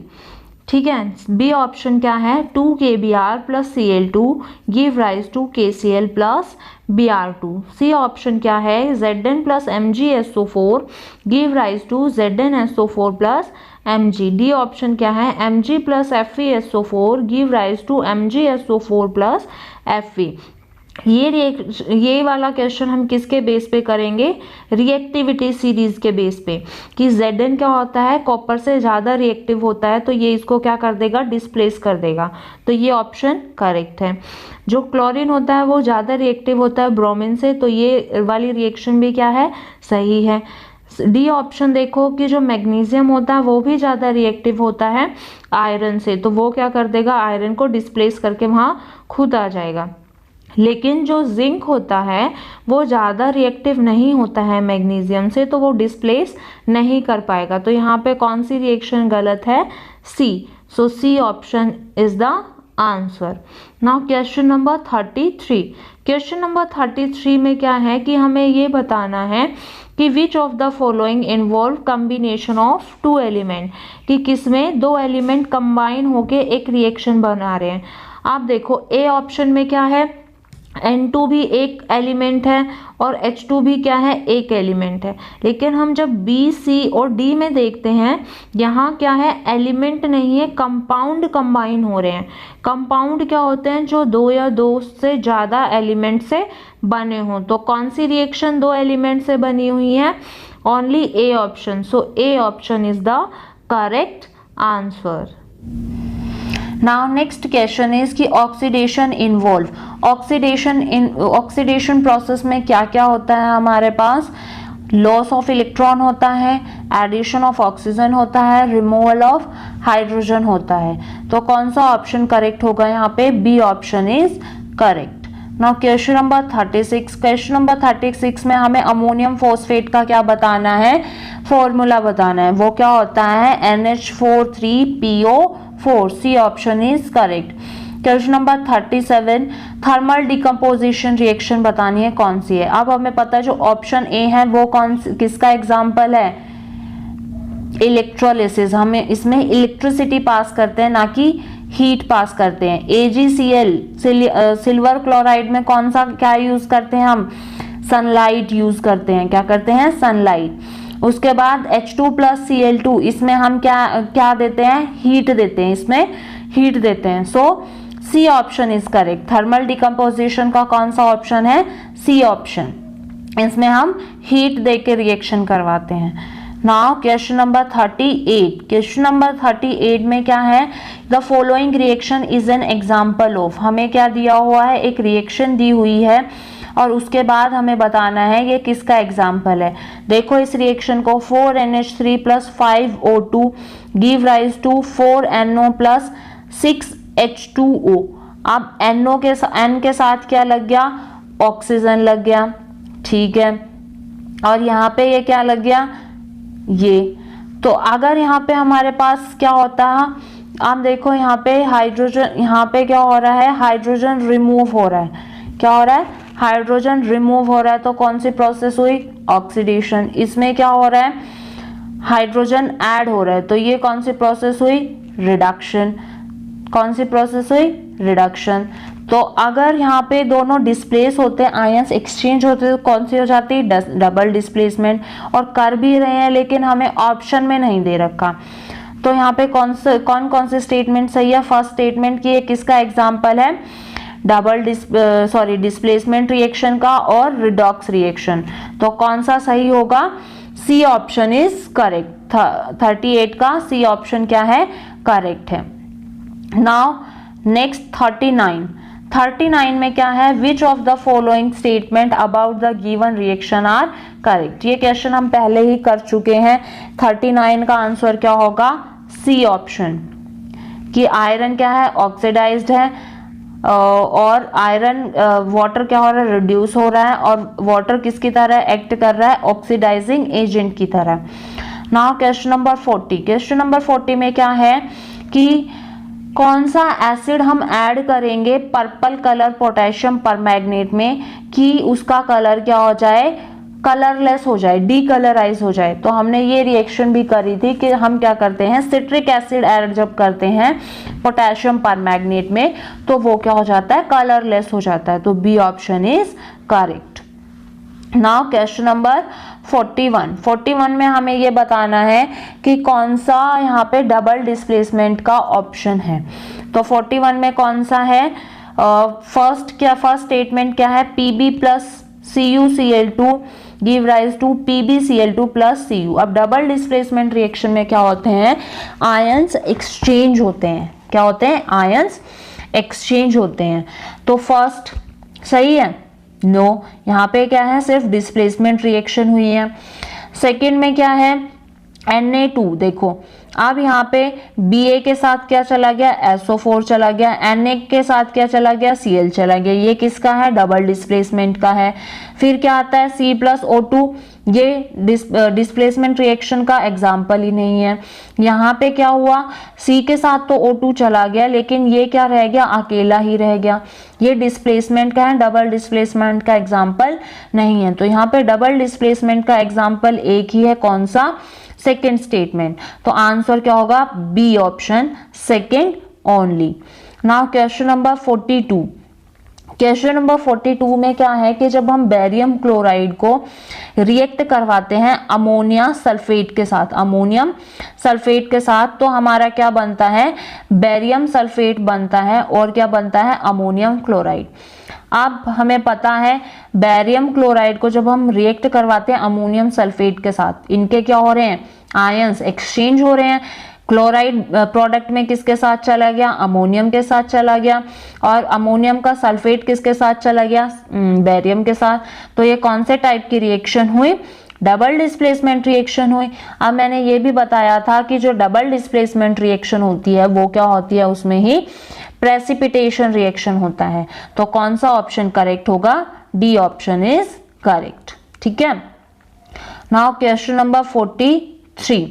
ठीक है, बी ऑप्शन क्या है, 2KBr plus Cl2 give rise to KCl plus Br2। C option क्या है, Zn plus MgSO4 give rise to ZnSO4 plus Mg। D option क्या है, Mg plus FeSO4 give rise to MgSO4 plus Fe। ये वाला question हम किसके base पे करेंगे, रिएक्टिविटी सीरीज के बेस पे, कि Zn क्या होता है, कॉपर से ज़्यादा रिएक्टिव होता है, तो ये इसको क्या कर देगा, डिस्प्लेस कर देगा। तो ये ऑप्शन करेक्ट है। जो क्लोरीन होता है वो ज़्यादा रिएक्टिव होता है ब्रोमीन से, तो ये वाली रिएक्शन भी क्या है, सही है। डी ऑप्शन देखो कि जो मैग्नीशियम होता है वो भी ज़्यादा रिएक्टिव होता है आयरन से, तो वो क्या कर देगा, आयरन को डिस्प्लेस करके वहाँ खुद आ जाएगा। लेकिन जो जिंक होता है वो ज़्यादा रिएक्टिव नहीं होता है मैग्नीशियम से, तो वो डिस्प्लेस नहीं कर पाएगा। तो यहाँ पे कौन सी रिएक्शन गलत है? C. So C option is the answer. Now question number 33। Question number 33 में क्या है कि हमें ये बताना है कि which of the following involve combination of two element, कि किसमें दो एलिमेंट कंबाइन होके एक रिएक्शन बना रहे हैं। आप देखो ए ऑप्शन में क्या है, N2 भी एक एलिमेंट है और H2 भी क्या है, एक एलिमेंट है। लेकिन हम जब B, C और D में देखते हैं, यहाँ क्या है, एलिमेंट नहीं है, कंपाउंड कंबाइन हो रहे हैं। कंपाउंड क्या होते हैं? जो दो या दो से ज़्यादा एलिमेंट से बने हों। तो कौन सी रिएक्शन दो एलिमेंट से बनी हुई है? Only A option. So A option is the correct answer. Now next question is कि ऑक्सीडेशन इन्वॉल्व, ऑक्सीडेशन प्रोसेस में क्या क्या होता है हमारे पास? लॉस ऑफ इलेक्ट्रॉन होता है, एडिशन ऑफ ऑक्सीजन होता है, रिमूवल ऑफ हाइड्रोजन होता है। तो कौन सा ऑप्शन करेक्ट होगा यहाँ पे? B option is correct. Now question number 36। Question number 36 में हमें अमोनियम फॉस्फेट का क्या बताना है? फॉर्मूला बताना है। वो क्या होता है? NH4,3PO4। C option is correct. Question number 37। Thermal decomposition reaction बतानी है, कौन सी है? अब हमें पता है जो ऑप्शन ए है वो किसका एग्जाम्पल है? इलेक्ट्रोलिसिस। हमें इसमें इलेक्ट्रिसिटी पास करते हैं, ना कि हीट पास करते हैं। AgCl सिल्वर क्लोराइड में कौन सा क्या यूज करते हैं हम? सनलाइट यूज करते हैं। क्या करते हैं? सनलाइट। उसके बाद H2+Cl2, इसमें हम क्या देते हैं? हीट देते हैं, इसमें हीट देते हैं। So C option is correct. Thermal decomposition का कौन सा ऑप्शन है? C option. इसमें हम हीट दे के रिएक्शन करवाते हैं। Now question number 38। Question number 38 में क्या है? The following reaction is an example of. हमें क्या दिया हुआ है? एक रिएक्शन दी हुई है और उसके बाद हमें बताना है ये किसका एग्जाम्पल है। देखो इस रिएक्शन को 4NH3+5O2 give rise to 4NO+6H2O। अब NO के N के साथ क्या लग गया? ऑक्सीजन लग गया, ठीक है। और यहाँ पे ये क्या लग गया? ये। तो अगर यहाँ पे हमारे पास क्या होता है? आप देखो यहाँ पे हाइड्रोजन, यहाँ पे क्या हो रहा है? हाइड्रोजन रिमूव हो रहा है। क्या हो रहा है? हाइड्रोजन रिमूव हो रहा है। तो कौन सी प्रोसेस हुई? ऑक्सीडेशन। इसमें क्या हो रहा है? हाइड्रोजन ऐड हो रहा है। तो ये कौन सी प्रोसेस हुई? रिडक्शन। कौन सी प्रोसेस हुई? रिडक्शन। तो अगर यहाँ पे दोनों डिस्प्लेस होते हैं, आयंस एक्सचेंज होते हैं, तो कौन सी हो जाती है? Double displacement. और कर भी रहे हैं लेकिन हमें ऑप्शन में नहीं दे रखा। तो यहाँ पे कौन से स्टेटमेंट सही है? फर्स्ट स्टेटमेंट की किसका एग्जाम्पल है? डिस्प्लेसमेंट रिएक्शन का और रिडॉक्स रिएक्शन। तो कौन सा सही होगा? C option is correct. 38 का सी ऑप्शन क्या है? करेक्ट है। नाउ नेक्स्ट 39 में क्या है? Which of the following statement about the given reaction are correct. ये क्वेश्चन हम पहले ही कर चुके हैं। 39 का आंसर क्या होगा? C option. कि आयरन क्या है? ऑक्सीडाइज्ड है और आयरन वाटर क्या हो रहा है? रिड्यूस हो रहा है। और वाटर किसकी तरह एक्ट कर रहा है? ऑक्सीडाइजिंग एजेंट की तरह। Now question number 40। Question number 40 में क्या है कि कौन सा एसिड हम ऐड करेंगे पर्पल कलर पोटेशियम परमैंगनेट में कि उसका कलर क्या हो जाए? कलरलेस हो जाए, डीकलराइज हो जाए। तो हमने ये रिएक्शन भी करी थी कि हम क्या करते हैं? सिट्रिक एसिड ऐड जब करते हैं पोटेशियम परमैंगनेट में तो वो क्या हो जाता है? कलरलेस हो जाता है। तो B option is correct. Now question number 41 में हमें ये बताना है कि कौन सा यहाँ पे डबल डिस्प्लेसमेंट का ऑप्शन है। तो 41 में कौन सा है? फर्स्ट स्टेटमेंट क्या है? Pb+CuCl2 give rise to PbCl2+Cu। अब डबल डिस्प्लेसमेंट रिएक्शन में क्या होते हैं? आयंस एक्सचेंज होते हैं। क्या होते हैं? आयंस एक्सचेंज होते हैं। तो फर्स्ट सही है? नो। यहाँ पे क्या है? सिर्फ डिस्प्लेसमेंट रिएक्शन हुई है। सेकेंड में क्या है? Na2। देखो अब यहाँ पे Ba के साथ क्या चला गया, SO4 चला गया, Na के साथ क्या चला गया, Cl चला गया। ये किसका है, डबल डिस्प्लेसमेंट का है। फिर क्या आता है C+O2, ये डिस्प्लेसमेंट रिएक्शन का एग्जाम्पल ही नहीं है। यहाँ पे क्या हुआ, C के साथ तो O2 चला गया, लेकिन ये क्या रह गया, अकेला ही रह गया। ये डिस्प्लेसमेंट का है, डबल डिस्प्लेसमेंट का एग्जाम्पल नहीं है। तो यहाँ पे डबल डिस्प्लेसमेंट का एग्जाम्पल एक ही है, कौन सा, सेकेंड स्टेटमेंट। तो आंसर क्या होगा, B option, second only. Now question number 42। Question number 42 में क्या है कि जब हम बेरियम क्लोराइड को रिएक्ट करवाते हैं अमोनिया सल्फेट के साथ, अमोनियम सल्फेट के साथ, तो हमारा क्या बनता है, बेरियम सल्फेट बनता है और क्या बनता है, अमोनियम क्लोराइड। अब हमें पता है बेरियम क्लोराइड को जब हम रिएक्ट करवाते हैं अमोनियम सल्फेट के साथ, इनके क्या हो रहे हैं, आयंस एक्सचेंज हो रहे हैं। क्लोराइड प्रोडक्ट में किसके साथ चला गया, अमोनियम के साथ चला गया, और अमोनियम का सल्फेट किसके साथ चला गया, बेरियम के साथ। तो ये कौन से टाइप की रिएक्शन हुई, डबल डिस्प्लेसमेंट रिएक्शन हुई। अब मैंने ये भी बताया था कि जो डबल डिस्प्लेसमेंट रिएक्शन होती है वो क्या होती है, उसमें ही प्रेसिपिटेशन रिएक्शन होता है। तो कौन सा ऑप्शन करेक्ट होगा, डी ऑप्शन इज करेक्ट। ठीक है। Now question number 43।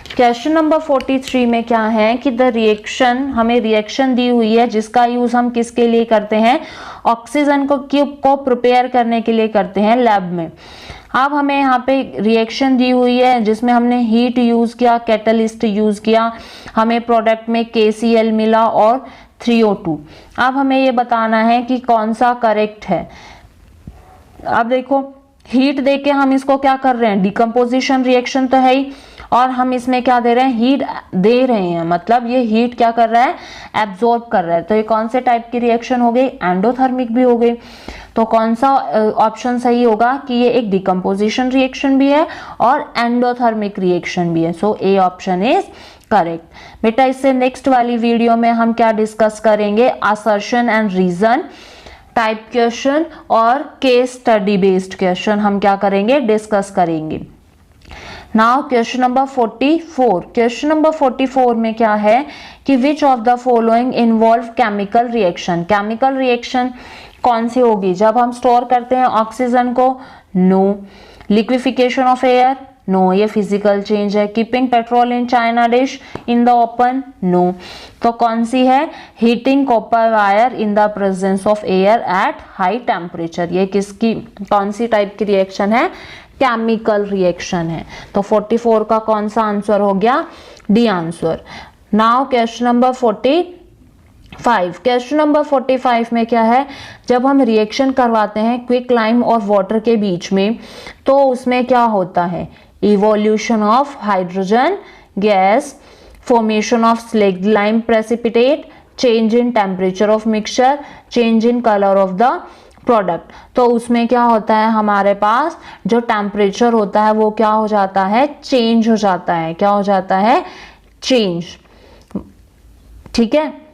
Question number 43 में क्या है कि द रिएक्शन, हमें रिएक्शन दी हुई है जिसका यूज हम किसके लिए करते हैं, ऑक्सीजन को प्रिपेयर करने के लिए करते हैं लैब में। अब हमें यहाँ पे रिएक्शन दी हुई है जिसमें हमने हीट यूज किया, कैटलिस्ट यूज किया, हमें प्रोडक्ट में KCl मिला और 3O2। अब हमें ये बताना है कि कौन सा करेक्ट है। अब देखो हीट देके हम इसको क्या कर रहे हैं, डिकम्पोजिशन रिएक्शन तो है ही, और हम इसमें क्या दे रहे हैं, हीट दे रहे हैं, मतलब ये हीट क्या कर रहा है, एब्जॉर्ब कर रहा है। तो ये कौन से टाइप की रिएक्शन हो गई, एंडोथर्मिक भी हो गई। तो कौन सा ऑप्शन सही होगा कि ये एक डिकम्पोजिशन रिएक्शन भी है और एंडोथर्मिक रिएक्शन भी है। So A option is correct. बेटा इससे नेक्स्ट वाली वीडियो में हम क्या डिस्कस करेंगे, assertion and reason type question और केस स्टडी बेस्ड क्वेश्चन हम क्या करेंगे, डिस्कस करेंगे। Now question number 44। Question number 44 में क्या है कि which of the following involve chemical reaction. Chemical reaction कौन सी होगी, जब हम स्टोर करते हैं ऑक्सीजन को, no. Liquefaction of air, no, ये फिजिकल चेंज है। Keeping petrol in china dish in the open, no. तो कौन सी है, heating copper wire in the presence of air at high temperature. ये किसकी, कौन सी टाइप की रिएक्शन है, केमिकल रिएक्शन है। तो 44 का कौन सा आंसर हो गया, D answer. Now question number 45। Question number 45 में क्या है, जब हम रिएक्शन करवाते हैं क्विक लाइम और वाटर के बीच में, तो उसमें क्या होता है, evolution of hydrogen gas, formation of slaked lime precipitate, change in temperature of mixture, change in colour of the product. तो उसमें क्या होता है, हमारे पास जो टेम्परेचर होता है वो क्या हो जाता है, चेंज हो जाता है। क्या हो जाता है, चेंज। ठीक है,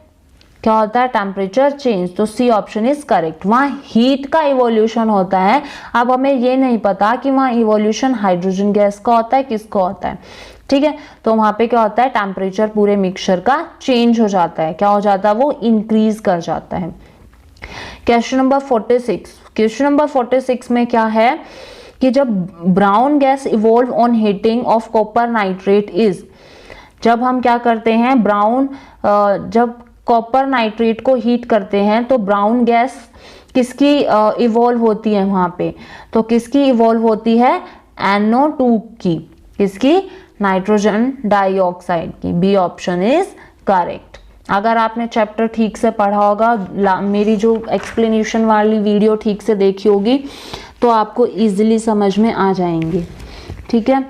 क्या होता है, टेम्परेचर चेंज। तो सी ऑप्शन इज करेक्ट। वहां हीट का इवोल्यूशन होता है। अब हमें ये नहीं पता कि वहां इवोल्यूशन हाइड्रोजन गैस का होता है, किसका होता है। ठीक है, तो वहां पे क्या होता है, टेम्परेचर पूरे मिक्सचर का चेंज हो जाता है। क्या हो जाता है, वो इंक्रीज कर जाता है। Question number 46। क्वेश्चन नंबर 46 में क्या है कि जब brown gas evolve on heating of copper nitrate is, जब हम क्या करते हैं, ब्राउन, जब कॉपर नाइट्रेट को हीट करते हैं तो ब्राउन गैस किसकी इवॉल्व होती है वहां पे, तो किसकी इवॉल्व होती है, NO2 की, किसकी, नाइट्रोजन डाइऑक्साइड की। B option is correct. अगर आपने चैप्टर ठीक से पढ़ा होगा, मेरी जो एक्सप्लेनेशन वाली वीडियो ठीक से देखी होगी, तो आपको इजीली समझ में आ जाएंगे। ठीक है।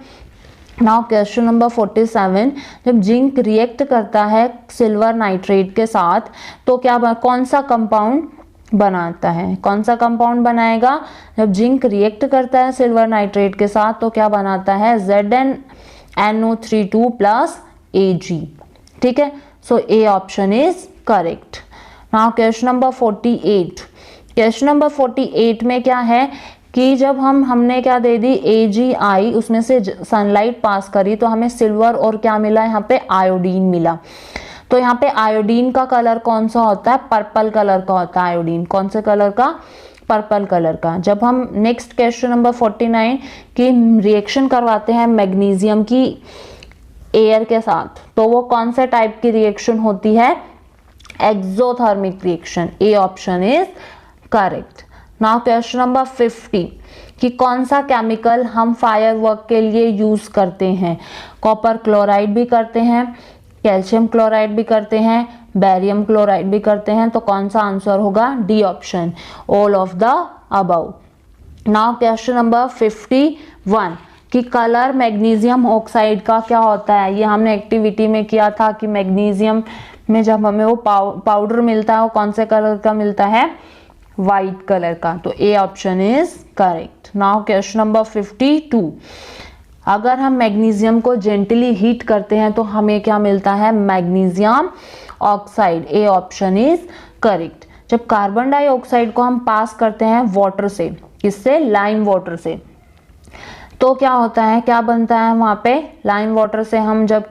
Now question number 47। जब जिंक रिएक्ट करता है सिल्वर नाइट्रेट के साथ तो क्या, कौन सा कंपाउंड बनाता है, कौन सा कंपाउंड बनाएगा, जब जिंक रिएक्ट करता है सिल्वर नाइट्रेट के साथ तो क्या बनाता है, ZnNO32 प्लस Ag। ठीक है, so A option is correct. Now question number 48। Question number 48 में क्या है कि जब हमने क्या दे दी AgI, उसमें से सनलाइट पास करी तो हमें सिल्वर और क्या मिला, यहाँ पे आयोडीन मिला। तो यहाँ पे आयोडीन का कलर कौन सा होता है, पर्पल कलर का होता है। आयोडीन कौन से कलर का, पर्पल कलर का। जब हम नेक्स्ट क्वेश्चन नंबर 49 की रिएक्शन करवाते हैं मैग्नीशियम की एयर के साथ, तो वो कौन से टाइप की रिएक्शन होती है, exothermic reaction. A option is correct. Now question number 50 कि कौन सा केमिकल हम फायर वर्क के लिए यूज करते हैं। कॉपर क्लोराइड भी करते हैं, कैल्शियम क्लोराइड भी करते हैं, बेरियम क्लोराइड भी करते हैं। तो कौन सा आंसर होगा, D option, all of the above. Now question number 51 कि कलर मैग्नीशियम ऑक्साइड का क्या होता है। ये हमने एक्टिविटी में किया था कि मैग्नीशियम में जब हमें वो पाउडर मिलता है वो कौन से कलर का मिलता है, वाइट कलर का। तो A option is correct. Now question number 52 अगर हम मैग्नीशियम को जेंटली हीट करते हैं तो हमें क्या मिलता है, magnesium oxide. A option is correct. जब कार्बन डाइऑक्साइड को हम पास करते हैं वाटर से, किससे, लाइम वाटर से, तो क्या होता है, क्या बनता है वहां पे, लाइम वाटर से हम जब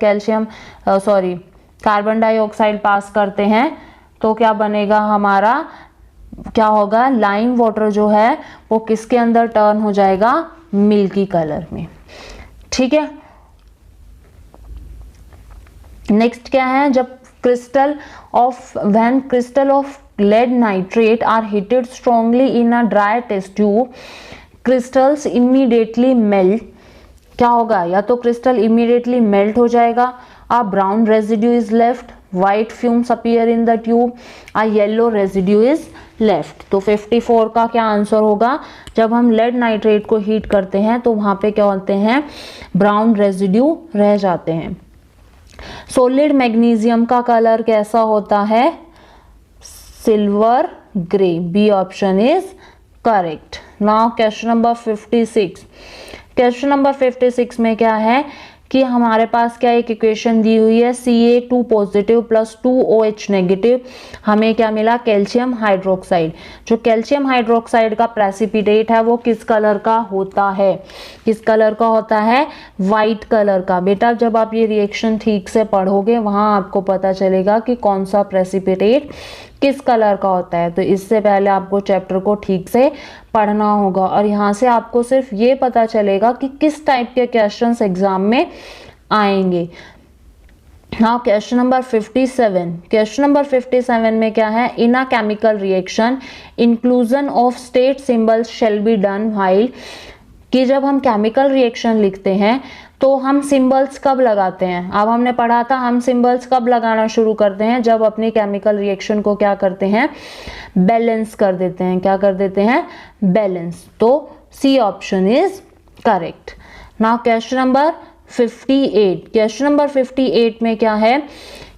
कार्बन डाइऑक्साइड पास करते हैं तो क्या बनेगा हमारा, क्या होगा, लाइम वाटर जो है वो किसके अंदर टर्न हो जाएगा, मिल्की कलर में। ठीक है, नेक्स्ट क्या है, जब crystal of lead nitrate are heated strongly in a dry test tube, crystals immediately melt. क्या होगा, या तो क्रिस्टल इमीडिएटली मेल्ट हो जाएगा, a brown residue is left, white fumes appear in the tube, a yellow residue is left. तो 54 का क्या answer होगा, जब हम लेड नाइट्रेट को हीट करते हैं तो वहां पे क्या होते हैं, ब्राउन रेजिड्यू रह जाते हैं। सॉलिड मैग्नीशियम का कलर कैसा होता है, silver grey. B option is correct. Now question number 56। Question number 56 में क्या है कि हमारे पास क्या एक इक्वेशन दी हुई है, Ca2 positive plus 2OH negative, हमें क्या मिला, कैल्शियम हाइड्रोक्साइड। जो कैल्शियम हाइड्रोक्साइड का प्रेसिपिटेट है वो किस कलर का होता है, किस कलर का होता है, वाइट कलर का। बेटा जब आप ये रिएक्शन ठीक से पढ़ोगे वहां आपको पता चलेगा कि कौन सा प्रेसिपिटेट किस कलर का होता है। तो इससे पहले आपको चैप्टर को ठीक से पढ़ना होगा और यहाँ से आपको सिर्फ ये पता चलेगा कि किस टाइप के क्वेश्चंस एग्जाम में आएंगे। Now question number 57। Question number 57 में क्या है, in a chemical reaction inclusion of state symbols shall be done while, कि जब हम केमिकल रिएक्शन लिखते हैं तो हम सिंबल्स कब लगाते हैं। अब हमने पढ़ा था हम सिंबल्स कब लगाना शुरू करते हैं, जब अपनी केमिकल रिएक्शन को क्या करते हैं, बैलेंस कर देते हैं। क्या कर देते हैं, बैलेंस। तो C option is correct. Now question number 58। Question number 58 में क्या है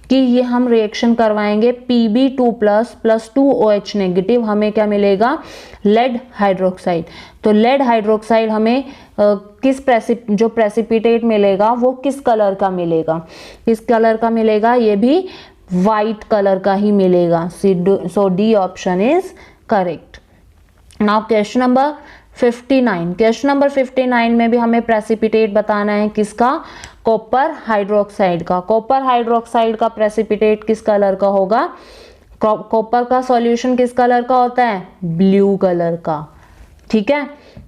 कि ये हम रिएक्शन करवाएंगे Pb2 प्लस 2OH नेगेटिव, हमें क्या मिलेगा, लेड हाइड्रोक्साइड। तो लेड हाइड्रोक्साइड हमें जो प्रेसिपिटेट मिलेगा वो किस कलर का मिलेगा, किस कलर का मिलेगा, ये भी वाइट कलर का ही मिलेगा। So D option is correct. Now question number 59। Question number 59 में भी हमें प्रेसिपिटेट बताना है किसका, कॉपर हाइड्रोक्साइड का। कॉपर हाइड्रोक्साइड का प्रेसिपिटेट किस कलर का होगा, कॉपर का सॉल्यूशन किस कलर का होता है, ब्लू कलर का। ठीक है,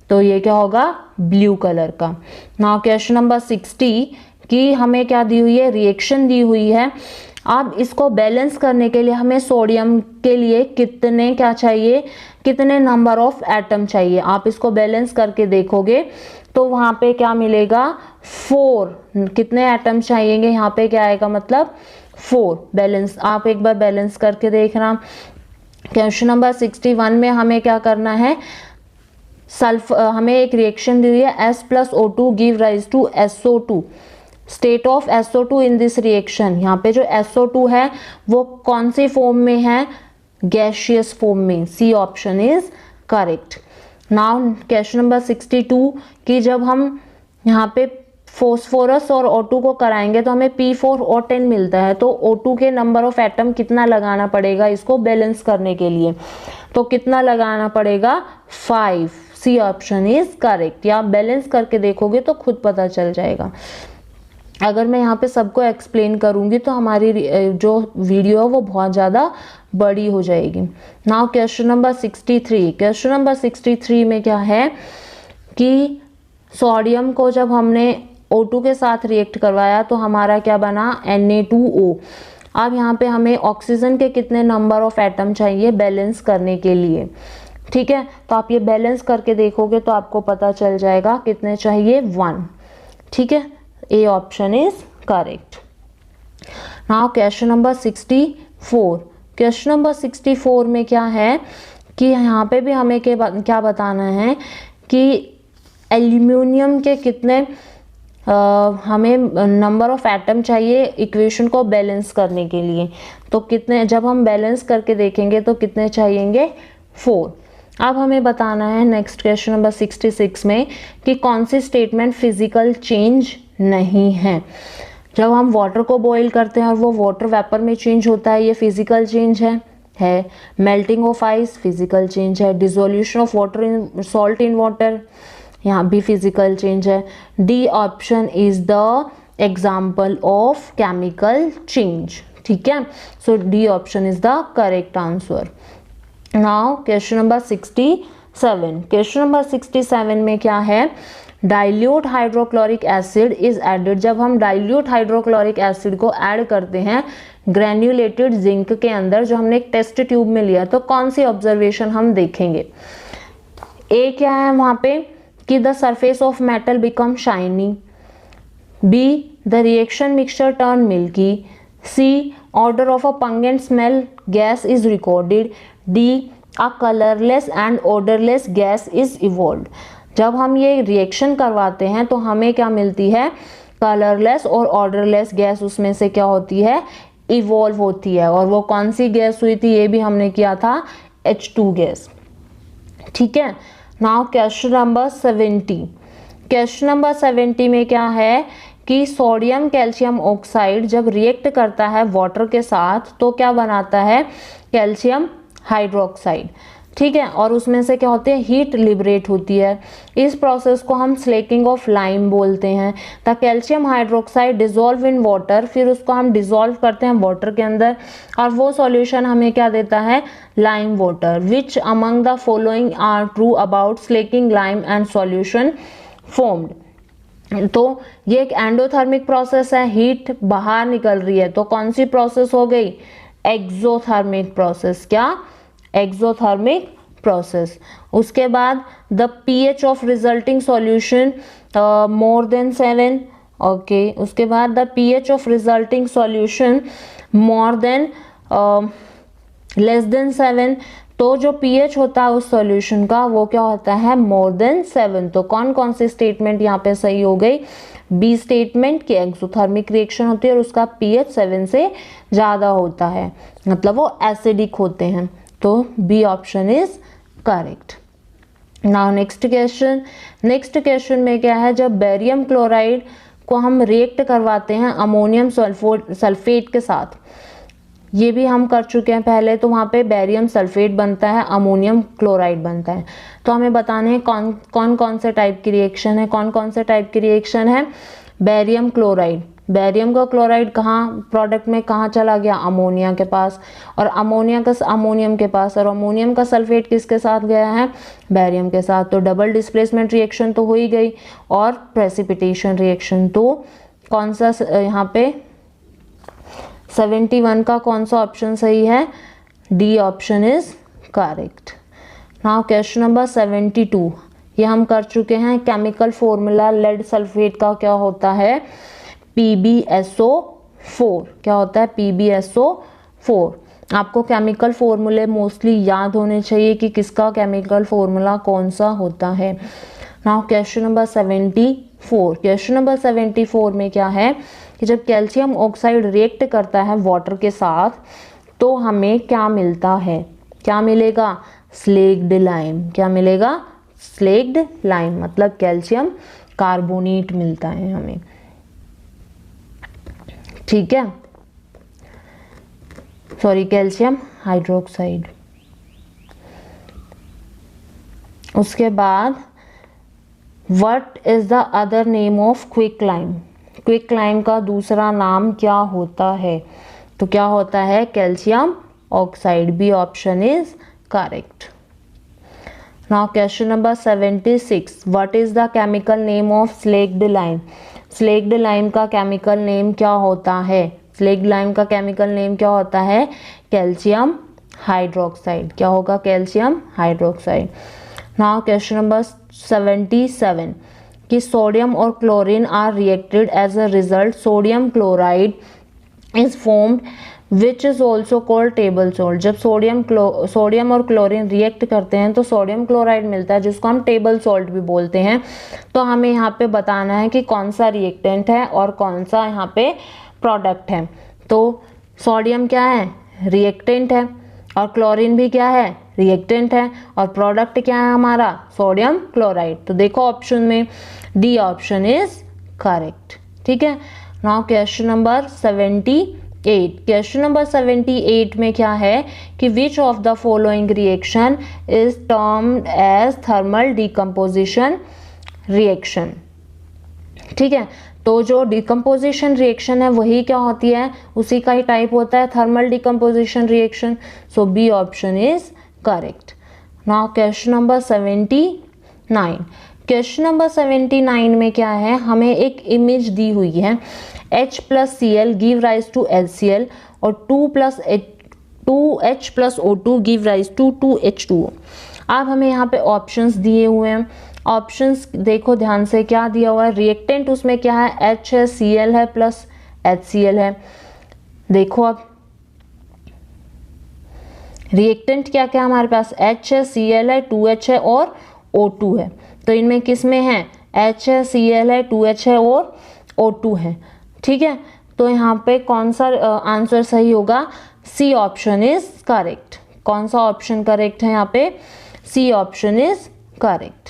तो ये क्या होगा, ब्लू कलर का। नाउ क्वेश्चन नंबर 60 कि हमें क्या दी हुई है, रिएक्शन दी हुई है। अब इसको बैलेंस करने के लिए हमें सोडियम के लिए कितने क्या चाहिए, कितने नंबर ऑफ एटम चाहिए। आप इसको बैलेंस करके देखोगे तो वहां पे क्या मिलेगा, 4। कितने एटम चाहिएंगे, यहाँ पे क्या आएगा, मतलब 4। बैलेंस आप एक बार बैलेंस करके देखना। क्वेश्चन नंबर 61 में हमें क्या करना है, हमें एक रिएक्शन दी हुई है S+O2 give rise to SO2। State of SO2 in this reaction, यहाँ पे जो SO2 है वो कौन सी फॉर्म में है, गैसियस फॉर्म में। C option is correct. Now question number 62 कि जब हम यहाँ पे फॉस्फोरस और O2 को कराएंगे तो हमें P4O10 मिलता है। तो O2 के नंबर ऑफ एटम कितना लगाना पड़ेगा इसको बैलेंस करने के लिए, तो कितना लगाना पड़ेगा, 5। C option is correct. या बैलेंस करके देखोगे तो खुद पता चल जाएगा। अगर मैं यहाँ पे सबको एक्सप्लेन करूँगी तो हमारी जो वीडियो है वो बहुत ज़्यादा बड़ी हो जाएगी। Now question number 63। Question number 63 में क्या है कि सोडियम को जब हमने O2 के साथ रिएक्ट करवाया तो हमारा क्या बना, Na2O। अब यहाँ पे हमें ऑक्सीजन के कितने नंबर ऑफ एटम चाहिए बैलेंस करने के लिए, ठीक है। तो आप ये बैलेंस करके देखोगे तो आपको पता चल जाएगा कितने चाहिए, 1, ठीक है। A option is correct. Now question number 64। Question number 64 में क्या है कि यहाँ पे भी हमें क्या बताना है कि एल्यूमिनियम के कितने हमें नंबर ऑफ एटम चाहिए इक्वेशन को बैलेंस करने के लिए। तो कितने, जब हम बैलेंस करके देखेंगे तो कितने चाहिएंगे, 4। अब हमें बताना है नेक्स्ट क्वेश्चन नंबर 66 में कि कौन सी स्टेटमेंट फिजिकल चेंज नहीं है। जब हम वाटर को बॉईल करते हैं और वो वाटर वेपर में चेंज होता है, ये फिजिकल चेंज है। Melting of ice physical change है। Dissolution of water in salt in water, यहाँ भी फिजिकल चेंज है। D option is the example of chemical change, ठीक है। So D option is the correct answer. Now question number 67। Question number 67 में क्या है, dilute hydrochloric acid is added. जब हम डाइल्यूट हाइड्रोक्लोरिक एसिड को ऐड करते हैं ग्रैन्युलेटेड जिंक के अंदर, जो हमने एक टेस्ट ट्यूब में लिया, तो कौन सी ऑब्जर्वेशन हम देखेंगे। ए क्या है वहाँ पे कि the surface of metal become shiny. B the reaction mixture turn milky. C odour of a pungent smell gas is recorded. D a colourless and odourless gas is evolved. जब हम ये रिएक्शन करवाते हैं तो हमें क्या मिलती है, कलरलेस और ऑर्डरलेस गैस उसमें से क्या होती है, इवॉल्व होती है। और वो कौन सी गैस हुई थी, ये भी हमने किया था, H2 गैस, ठीक है। Now question number 70। Question number 70 में क्या है कि सोडियम कैल्शियम ऑक्साइड जब रिएक्ट करता है वाटर के साथ तो क्या बनाता है, कैल्शियम हाइड्रोक्साइड, ठीक है। और उसमें से क्या होती है, हीट लिबरेट होती है। इस प्रोसेस को हम स्लेकिंग ऑफ लाइम बोलते हैं। The calcium hydroxide dissolve in water, फिर उसको हम डिजोल्व करते हैं वाटर के अंदर और वो सॉल्यूशन हमें क्या देता है, lime water. Which among the following are true about slaking lime and solution formed. तो ये एक एंडोथर्मिक प्रोसेस है, हीट बाहर निकल रही है, तो कौन सी प्रोसेस हो गई, एक्सोथर्मिक प्रोसेस। क्या, एक्सोथर्मिक प्रोसेस। उसके बाद the pH of resulting solution more than 7, okay. उसके बाद the pH of resulting solution more than less than 7, तो जो पीएच होता है उस सॉल्यूशन का वो क्या होता है, मोर देन 7। तो कौन कौन सी स्टेटमेंट यहाँ पे सही हो गई, बी स्टेटमेंट की एक्सोथर्मिक रिएक्शन होती है और उसका पीएच 7 से ज़्यादा होता है, मतलब वो एसिडिक होते हैं। तो B option is correct. Now next question. Next question में क्या है, जब बेरियम क्लोराइड को हम रिएक्ट करवाते हैं अमोनियम सल्फेट के साथ, ये भी हम कर चुके हैं पहले, तो वहाँ पे बेरियम सल्फेट बनता है, अमोनियम क्लोराइड बनता है। तो हमें बताने हैं कौन कौन से टाइप की रिएक्शन है। कौन कौन से टाइप की रिएक्शन है, बेरियम क्लोराइड, बेरियम का क्लोराइड कहाँ प्रोडक्ट में कहाँ चला गया, अमोनिया के पास, और अमोनिया का अमोनियम के पास, और अमोनियम का सल्फेट किसके साथ गया है, बेरियम के साथ। तो डबल डिस्प्लेसमेंट रिएक्शन तो हो ही गई, और प्रेसिपिटेशन रिएक्शन। तो कौन सा यहाँ पे 71 का कौन सा ऑप्शन सही है, D option is correct. Now question number 72, ये हम कर चुके हैं। केमिकल फॉर्मूला लेड सल्फेट का क्या होता है, PbSO4। क्या होता है, PbSO4। आपको केमिकल फॉर्मूले मोस्टली याद होने चाहिए कि किसका केमिकल फॉर्मूला कौन सा होता है। Now question number 74। Question number 74 में क्या है कि जब कैल्शियम ऑक्साइड रिएक्ट करता है वाटर के साथ तो हमें क्या मिलता है, क्या मिलेगा, स्लेक्ड लाइम। क्या मिलेगा, स्लेक्ड लाइम, मतलब कैल्शियम कार्बोनेट मिलता है हमें, ठीक है, सॉरी कैल्शियम हाइड्रोक्साइड। उसके बाद what is the other name of quicklime, quicklime का दूसरा नाम क्या होता है? तो क्या होता है? Calcium oxide. B option is correct. Now question number 76, what is the chemical name of slaked lime? Slaked lime का केमिकल नेम क्या होता है? स्लेक्ड लाइम का केमिकल नेम क्या होता है? Calcium hydroxide. क्या होगा? Calcium hydroxide. Now question number 77 कि सोडियम और chlorine are reacted as a result sodium chloride is formed which is also called table salt. जब सोडियम और क्लोरीन रिएक्ट करते हैं तो सोडियम क्लोराइड मिलता है जिसको हम टेबल सॉल्ट भी बोलते हैं। तो हमें यहाँ पे बताना है कि कौन सा रिएक्टेंट है और कौन सा यहाँ पे प्रोडक्ट है। तो सोडियम क्या है? रिएक्टेंट है, और क्लोरीन भी क्या है? रिएक्टेंट है, और प्रोडक्ट क्या है हमारा? Sodium chloride. तो देखो ऑप्शन में डी ऑप्शन इज करेक्ट। ठीक है। Now question number 78। Question number 78 में क्या है कि which of the following reaction is termed as thermal decomposition reaction. ठीक है। तो जो डिकम्पोजिशन रिएक्शन है वही क्या होती है? उसी का ही टाइप होता है thermal decomposition reaction. So B option is correct. Now question number 79। Question number 79 में क्या है? हमें एक इमेज दी हुई है H+Cl give rise to HCl और 2H+O2 give rise to 2H2O। अब हमें यहाँ पे ऑप्शंस दिए हुए हैं। ऑप्शंस देखो ध्यान से, क्या दिया हुआ है? रिएक्टेंट उसमें क्या है? H है, Cl है प्लस HCl है। देखो अब रिएक्टेंट क्या क्या हमारे पास? H है, Cl है, 2H है और O2 है। तो इनमें किस में है? H है, Cl है, 2H है और O2 है। ठीक है। तो यहाँ पे कौन सा आंसर सही होगा? C option is correct. कौन सा ऑप्शन करेक्ट है यहाँ पे? C option is correct.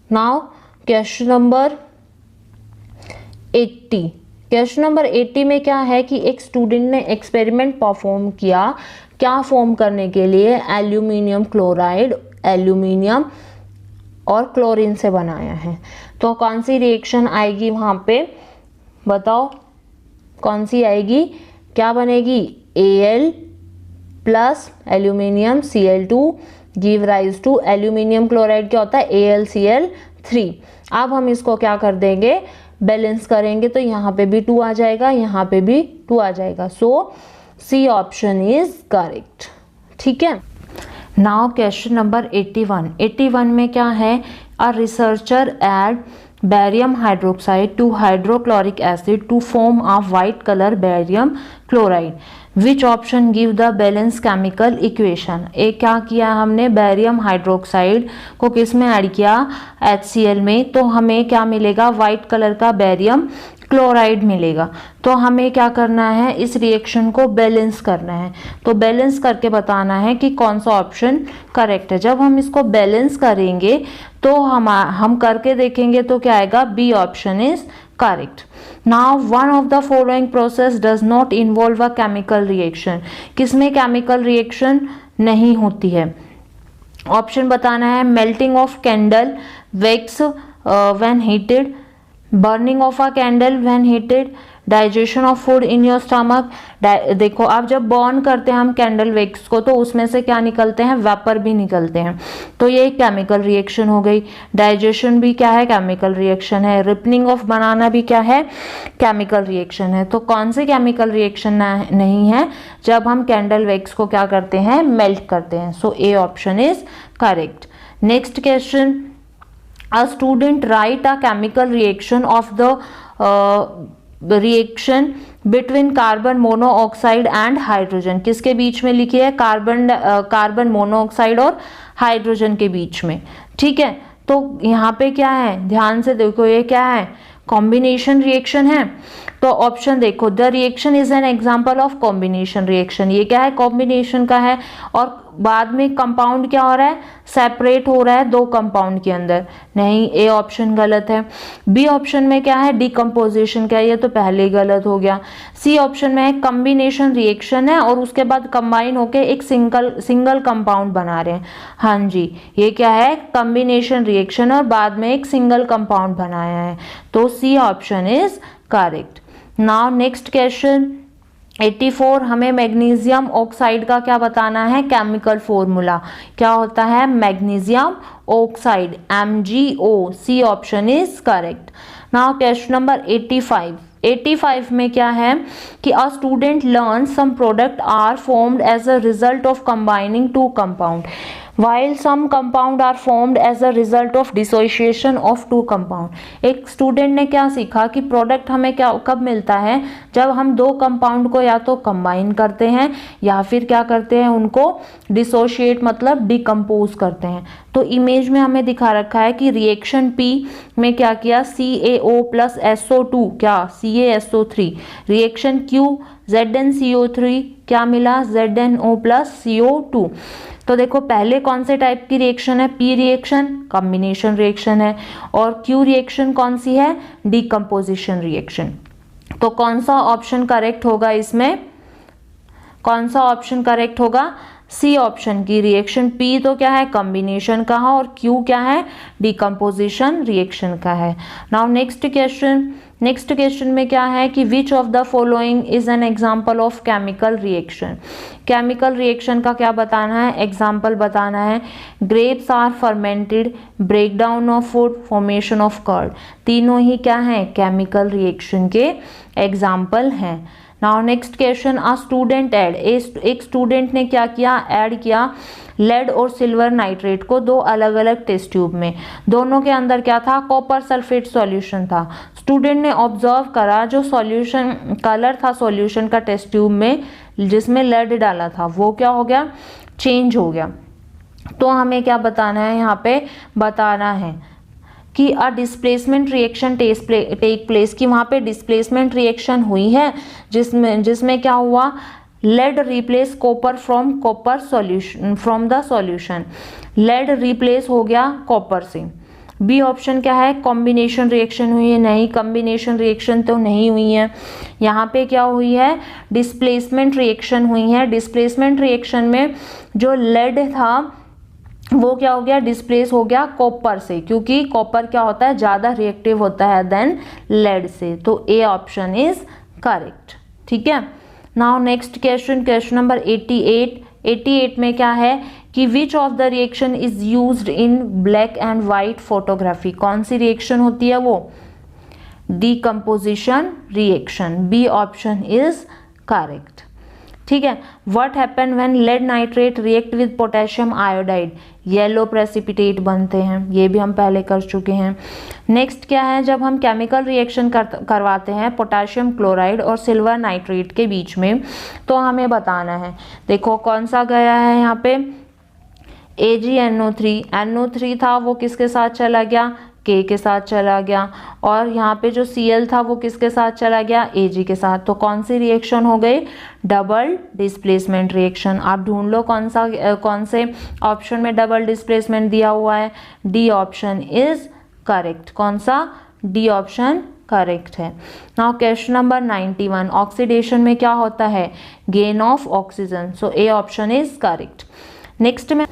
Now question number 80। Question number 80 में क्या है कि एक स्टूडेंट ने एक्सपेरिमेंट परफॉर्म किया, क्या फॉर्म करने के लिए? एल्यूमिनियम क्लोराइड एल्यूमिनियम और क्लोरीन से बनाया है। तो कौन सी रिएक्शन आएगी वहाँ पे? बताओ कौन सी आएगी? क्या बनेगी? Al plus aluminium Cl2 give rise to aluminium chloride क्या होता है? AlCl3। अब हम इसको क्या कर देंगे? बैलेंस करेंगे तो यहाँ पे भी 2 आ जाएगा, यहाँ पे भी 2 आ जाएगा। सो सी ऑप्शन इज करेक्ट। ठीक है। Now question number 81। 81 में क्या है? A researcher add barium hydroxide to hydrochloric acid to form a white color barium chloride. Which option give the balance chemical equation? एक क्या किया हमने? बैरियम हाइड्रोक्साइड को किस में ऐड किया? HCl में। तो हमें क्या मिलेगा? वाइट कलर का बैरियम क्लोराइड मिलेगा। तो हमें क्या करना है? इस रिएक्शन को बैलेंस करना है। तो बैलेंस करके बताना है कि कौन सा ऑप्शन करेक्ट है। जब हम इसको बैलेंस करेंगे तो हम करके देखेंगे तो क्या आएगा? B option is correct. Now one of the following process does not involve a chemical reaction. किसमें केमिकल रिएक्शन नहीं होती है? ऑप्शन बताना है। Melting of candle wax when heated, burning of a candle when heated, digestion of food in your stomach. देखो अब जब burn करते हैं हम कैंडल वैक्स को तो उसमें से क्या निकलते हैं? वेपर भी निकलते हैं। तो ये एक केमिकल रिएक्शन हो गई। डाइजेशन भी क्या है? केमिकल रिएक्शन है। रिपनिंग ऑफ बनाना भी क्या है? केमिकल रिएक्शन है। तो कौन सी केमिकल रिएक्शन नहीं है? जब हम कैंडल वैक्स को क्या करते हैं? मेल्ट करते हैं। So A option is correct. Next question, a student write a chemical reaction of the reaction between carbon monoxide and hydrogen. किसके बीच में लिखी है? कार्बन मोनोऑक्साइड और हाइड्रोजन के बीच में। ठीक है। तो यहाँ पे क्या है? ध्यान से देखो, ये क्या है? कॉम्बिनेशन रिएक्शन है। तो ऑप्शन देखो, the reaction is an example of combination reaction, ये क्या है, कॉम्बिनेशन का है, और बाद में कंपाउंड क्या हो रहा है, सेपरेट हो रहा है दो कंपाउंड के अंदर, नहीं, ए ऑप्शन गलत है। बी ऑप्शन में क्या है, डिकम्पोजिशन का, ये तो पहले ही गलत हो गया। सी ऑप्शन में है कॉम्बिनेशन रिएक्शन है और उसके बाद कंबाइन होके एक सिंगल कंपाउंड बना रहे हैं, हाँ जी, ये क्या है, कॉम्बिनेशन रिएक्शन और बाद में एक सिंगल कंपाउंड बनाया है, तो C option is correct. Now next question 84, हमें मैग्नीशियम ऑक्साइड का क्या बताना है, केमिकल फॉर्मूला क्या होता है, magnesium oxide MgO, C option is correct. Now question number 85 में क्या है कि a student learn some product are formed as a result of combining two compound while some compound are formed as a result of dissociation of two compound। एक student ने क्या सीखा कि product हमें क्या कब मिलता है, जब हम दो कंपाउंड को या तो कंबाइन करते हैं या फिर क्या करते हैं, उनको डिसोशिएट मतलब डिकम्पोज करते हैं। तो इमेज में हमें दिखा रखा है कि रिएक्शन P में क्या किया, CaO प्लस SO2 क्या CaSO3, रिएक्शन Q ZnCO3 क्या मिला, ZnO प्लस CO2। तो देखो पहले कौन से टाइप की रिएक्शन है, P रिएक्शन कॉम्बिनेशन रिएक्शन है, और Q रिएक्शन कौन सी है, डिकम्पोजिशन रिएक्शन। तो कौन सा ऑप्शन करेक्ट होगा इसमें, कौन सा ऑप्शन करेक्ट होगा, सी ऑप्शन की रिएक्शन P तो क्या है, कॉम्बिनेशन का है, और Q क्या है, डिकम्पोजिशन रिएक्शन का है। नाउ नेक्स्ट क्वेश्चन में क्या है कि which of the following is an example of chemical reaction, chemical reaction का क्या बताना है, एग्जाम्पल बताना है। Grapes are fermented, break down of food, formation of curd, तीनों ही क्या है, केमिकल रिएक्शन के एग्जाम्पल हैं। Now next question, a student add, एक स्टूडेंट ने क्या किया, ऐड किया लेड और सिल्वर नाइट्रेट को दो अलग अलग टेस्ट ट्यूब में, दोनों के अंदर क्या था, कॉपर सल्फेट सॉल्यूशन था। स्टूडेंट ने ऑब्जर्व करा जो सॉल्यूशन कलर था सॉल्यूशन का टेस्ट ट्यूब में जिसमें लेड डाला था वो क्या हो गया, चेंज हो गया। तो हमें क्या बताना है, यहाँ पे बताना है कि a displacement reaction take place, कि वहाँ पे डिस्प्लेसमेंट रिएक्शन हुई है जिसमें क्या हुआ, lead replace copper from copper solution from the solution, lead रिप्लेस हो गया कॉपर से। बी ऑप्शन क्या है, कॉम्बिनेशन रिएक्शन हुई है, नहीं, कॉम्बिनेशन रिएक्शन तो नहीं हुई है, यहाँ पे क्या हुई है, डिस्प्लेसमेंट रिएक्शन हुई है। डिस्प्लेसमेंट रिएक्शन में जो लेड था वो क्या हो गया, डिस्प्लेस हो गया कॉपर से, क्योंकि कॉपर क्या होता है, ज़्यादा रिएक्टिव होता है देन लेड से, तो ए ऑप्शन इज करेक्ट। ठीक है, नाउ नेक्स्ट क्वेश्चन नंबर 88 में क्या है कि which of the reaction is used in black and white photography, कौन सी रिएक्शन होती है वो, decomposition reaction, B option is correct. ठीक है, what happen when lead nitrate react with potassium iodide, yellow precipitate बनते हैं, ये भी हम पहले कर चुके हैं। नेक्स्ट क्या है, जब हम केमिकल रिएक्शन करवाते हैं पोटेशियम क्लोराइड और सिल्वर नाइट्रेट के बीच में, तो हमें बताना है, देखो कौन सा गया है यहाँ पे, AgNO3 था वो किसके साथ चला गया, K के साथ चला गया, और यहाँ पे जो Cl था वो किसके साथ चला गया, Ag के साथ। तो कौन सी रिएक्शन हो गई, डबल डिस्प्लेसमेंट रिएक्शन। आप ढूंढ लो कौन से ऑप्शन में डबल डिस्प्लेसमेंट दिया हुआ है, डी ऑप्शन इज करेक्ट। कौन सा, डी ऑप्शन करेक्ट है। नाउ क्वेश्चन नंबर 91, ऑक्सीडेशन में क्या होता है, gain of oxygen, so A option is correct. Next में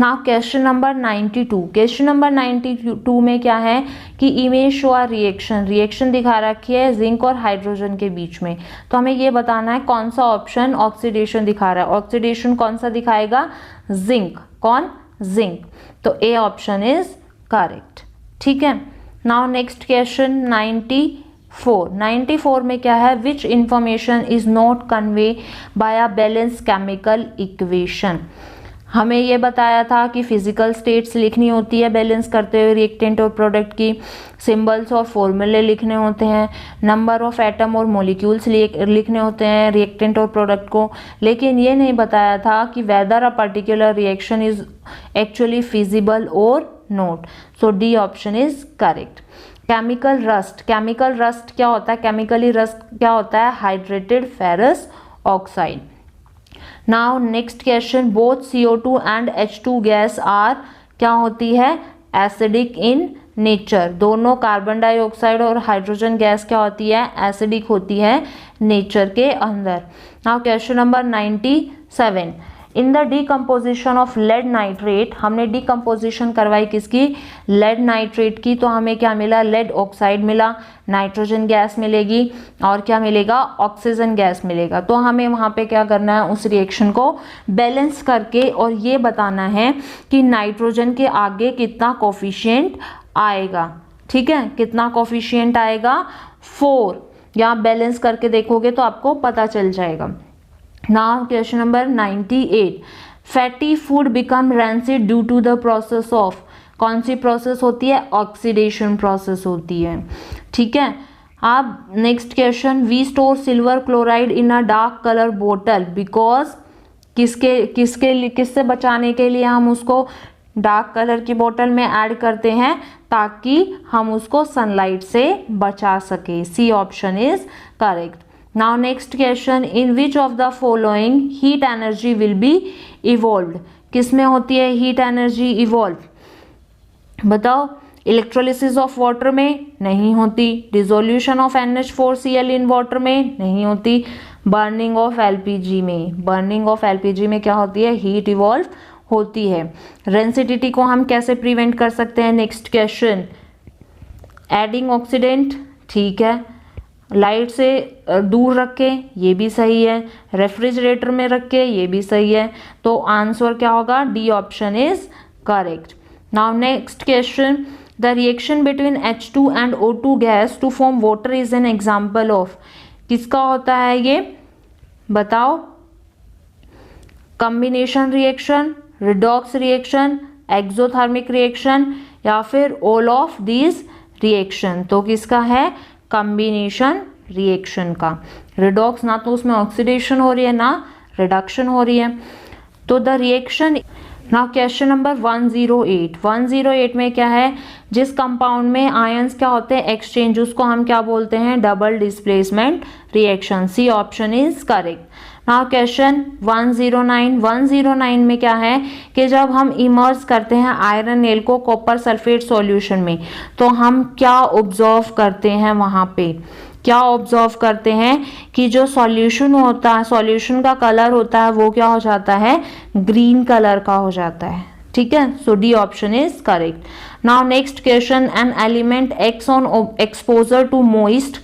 नाउ क्वेश्चन नंबर 92 में क्या है कि इमेज शो अ रिएक्शन दिखा रखी है जिंक और हाइड्रोजन के बीच में, तो हमें ये बताना है कौन सा ऑप्शन ऑक्सीडेशन दिखा रहा है, ऑक्सीडेशन कौन सा दिखाएगा, जिंक, कौन, जिंक, तो ए ऑप्शन इज करेक्ट। ठीक है, नाउ नेक्स्ट क्वेश्चन 94 में क्या है, which information is not convey by a balance chemical equation. हमें ये बताया था कि फिजिकल स्टेट्स लिखनी होती है बैलेंस करते हुए रिएक्टेंट और प्रोडक्ट की, सिंबल्स और फॉर्मूले लिखने होते हैं, नंबर ऑफ एटम और मॉलिक्यूल्स लिखने होते हैं रिएक्टेंट और प्रोडक्ट को, लेकिन ये नहीं बताया था कि whether a particular reaction is actually feasible और not, so D option is correct. Chemical rust, chemical rust क्या होता है, केमिकली रस्ट क्या होता है, hydrated ferrous oxide. Now next question, both CO2 and H2 gas are क्या होती है, एसिडिक इन नेचर। दोनों कार्बन डाइऑक्साइड और हाइड्रोजन गैस क्या होती है, एसिडिक होती है नेचर के अंदर। Now question number 97, in the decomposition of lead nitrate, हमने डीकम्पोजिशन करवाई किसकी, लेड नाइट्रेट की, तो हमें क्या मिला, लेड ऑक्साइड मिला, नाइट्रोजन गैस मिलेगी और क्या मिलेगा, ऑक्सीजन गैस मिलेगा। तो हमें वहाँ पे क्या करना है, उस रिएक्शन को बैलेंस करके और ये बताना है कि नाइट्रोजन के आगे कितना कोफिशिएंट आएगा। ठीक है, कितना कोफिशिएंट आएगा, 4। या बैलेंस करके देखोगे तो आपको पता चल जाएगा। Now question number 98, fatty food become rancid due to the process of, कौन सी प्रोसेस होती है, ऑक्सीडेशन प्रोसेस होती है। ठीक है, अब next question, we store silver chloride in a dark colour बोतल बिकॉज, किससे बचाने के लिए हम उसको डार्क कलर की बोतल में ऐड करते हैं, ताकि हम उसको सनलाइट से बचा सके। C option is correct. Now next question, in which of the following heat energy will be evolved, किसमें होती है हीट एनर्जी इवॉल्व, बताओ। इलेक्ट्रोलिसिस ऑफ वाटर में नहीं होती, dissolution of NH4Cl in water में नहीं होती, बर्निंग ऑफ LPG में, बर्निंग ऑफ LPG में क्या होती है, हीट इवॉल्व होती है। रेंसिडिटी को हम कैसे प्रिवेंट कर सकते हैं, नेक्स्ट क्वेश्चन, एडिंग ऑक्सीडेंट, ठीक है, लाइट से दूर रखे, ये भी सही है, रेफ्रिजरेटर में रखे, ये भी सही है। तो आंसर क्या होगा, D option is correct. Now next question, the reaction between H2 and O2 gas to form water is an example of, किसका होता है ये, बताओ। Combination reaction, redox reaction, exothermic reaction, या फिर ऑल ऑफ दीज रिएक्शन। तो किसका है, कॉम्बिनेशन रिएक्शन का। रिडॉक्स ना तो उसमें ऑक्सीडेशन हो रही है ना रिडक्शन हो रही है। तो the reaction, now question number 108 में क्या है, जिस कंपाउंड में आयंस क्या होते हैं एक्सचेंज, उसको हम क्या बोलते हैं, double displacement reaction. C option is correct. Now question 109 में क्या है कि जब हम इमर्स करते हैं आयरन नेल को कॉपर सल्फेट सॉल्यूशन में, तो हम क्या ऑब्जर्व करते हैं, वहां पे क्या ऑब्जर्व करते हैं कि जो सॉल्यूशन होता है, सॉल्यूशन का कलर होता है वो क्या हो जाता है, ग्रीन कलर का हो जाता है। ठीक है, so D option is correct. Now next question, an element X on exposure to moist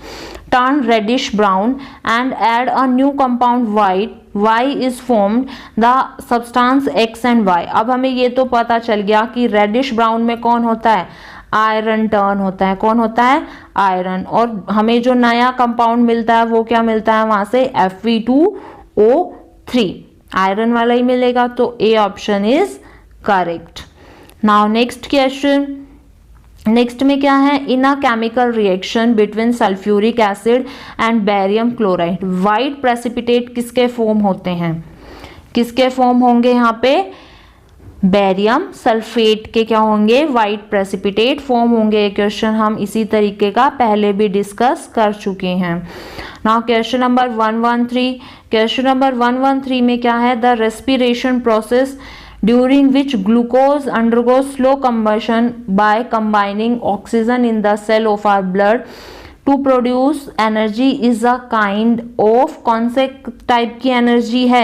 turn reddish brown and add a new compound white, Y is formed, the substance X and Y। अब हमें ये तो पता चल गया कि reddish brown में कौन होता है, आयरन टर्न होता है, कौन होता है, आयरन। और हमें जो नया कंपाउंड मिलता है वो क्या मिलता है वहां से, Fe2O3, आयरन वाला ही मिलेगा। तो A option is correct. Now next question, next में क्या है, in a chemical reaction between sulphuric acid and barium chloride white precipitate किसके फॉर्म होते हैं, किसके फॉर्म होंगे यहाँ पे, बेरियम सल्फेट के क्या होंगे, व्हाइट प्रेसिपिटेट फॉर्म होंगे। ये क्वेश्चन हम इसी तरीके का पहले भी डिस्कस कर चुके हैं। Now question number 113, question number 113 में क्या है, the respiration process during which glucose undergoes slow combustion by combining oxygen in the cell of our blood to produce energy is a kind of, कौन से type की energy है,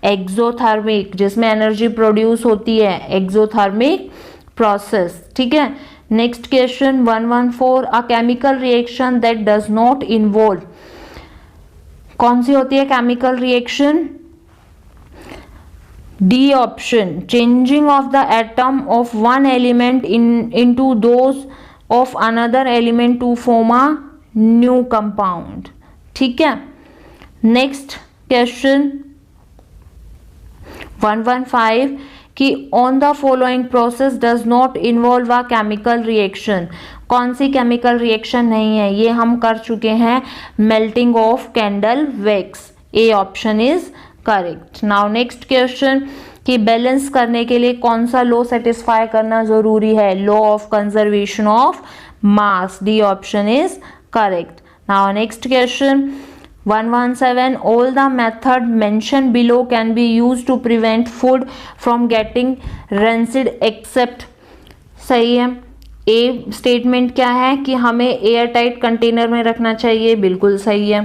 exothermic, जिसमें energy produce होती है, एक्सोथर्मिक प्रोसेस। ठीक है, next question 114, a chemical reaction that does not involve, कौन सी होती है chemical reaction, D option, changing of the atom of one element into those of another element to form a new compound। ठीक है, next question 115 कि on the following process does not involve a chemical reaction, कौन सी chemical reaction नहीं है, ये हम कर चुके हैं, melting of candle wax. A option is correct. Now next question, कि बैलेंस करने के लिए कौन सा लॉ सेटिस्फाई करना जरूरी है, law of conservation of mass. D option is correct. Now next question 117 all the method mentioned below can be used to prevent food from getting rancid except। सही है। ए स्टेटमेंट क्या है कि हमें एयर टाइट कंटेनर में रखना चाहिए, बिल्कुल सही है।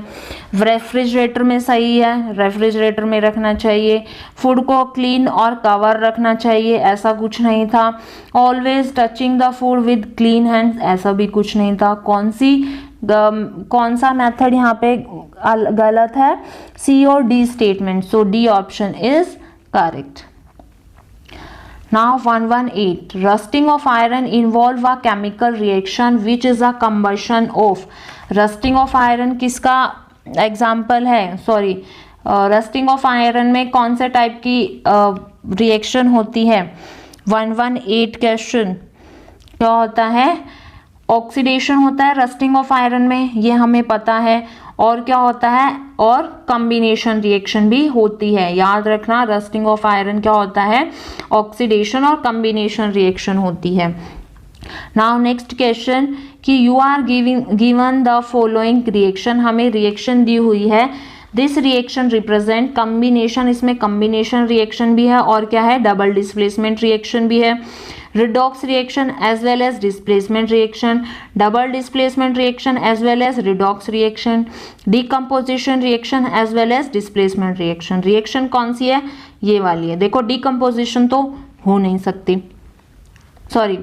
रेफ्रिजरेटर में सही है, रेफ्रिजरेटर में रखना चाहिए। फूड को क्लीन और कवर रखना चाहिए, ऐसा कुछ नहीं था। Always touching the food with clean hands, ऐसा भी कुछ नहीं था। कौन सा मेथड यहाँ पे गलत है, सी और D statement. So D option is correct. Now 118 rusting of iron involve a chemical reaction which is a combustion of। rusting of iron किसका एग्जाम्पल है, सॉरी रस्टिंग ऑफ आयरन में कौन से टाइप की रिएक्शन होती है। 118 क्वेश्चन क्या होता है, ऑक्सीडेशन होता है रस्टिंग ऑफ आयरन में, ये हमें पता है। और क्या होता है, और कॉम्बिनेशन रिएक्शन भी होती है। याद रखना रस्टिंग ऑफ आयरन क्या होता है, ऑक्सीडेशन और कॉम्बिनेशन रिएक्शन होती है। नाउ नेक्स्ट क्वेश्चन कि you are given the following reaction, हमें रिएक्शन दी हुई है। दिस रिएक्शन रिप्रेजेंट कॉम्बिनेशन, इसमें कॉम्बिनेशन रिएक्शन भी है और क्या है, डबल डिस्प्लेसमेंट रिएक्शन भी है। redox reaction as well as displacement reaction, double displacement reaction as well as redox reaction, decomposition reaction as well as displacement reaction। reaction कौन सी है, ये वाली है। देखो decomposition तो हो नहीं सकती, सॉरी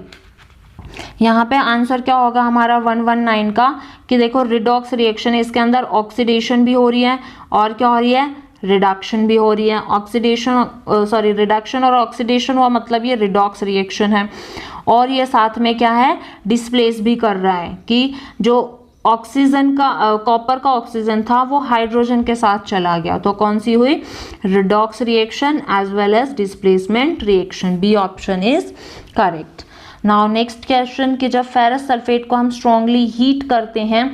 यहाँ पे आंसर क्या होगा हमारा 119 का कि देखो रिडॉक्स रिएक्शन है, इसके अंदर ऑक्सीडेशन भी हो रही है और क्या हो रही है, रिडक्शन भी हो रही है। ऑक्सीडेशन सॉरी रिडक्शन और ऑक्सीडेशन हुआ मतलब ये रिडॉक्स रिएक्शन है। और ये साथ में क्या है, डिस्प्लेस भी कर रहा है कि जो ऑक्सीजन का कॉपर का ऑक्सीजन था वो हाइड्रोजन के साथ चला गया, तो कौन सी हुई, redox reaction as well as displacement reaction. B option is correct. Now next question कि जब फेरस सल्फेट को हम स्ट्रांगली हीट करते हैं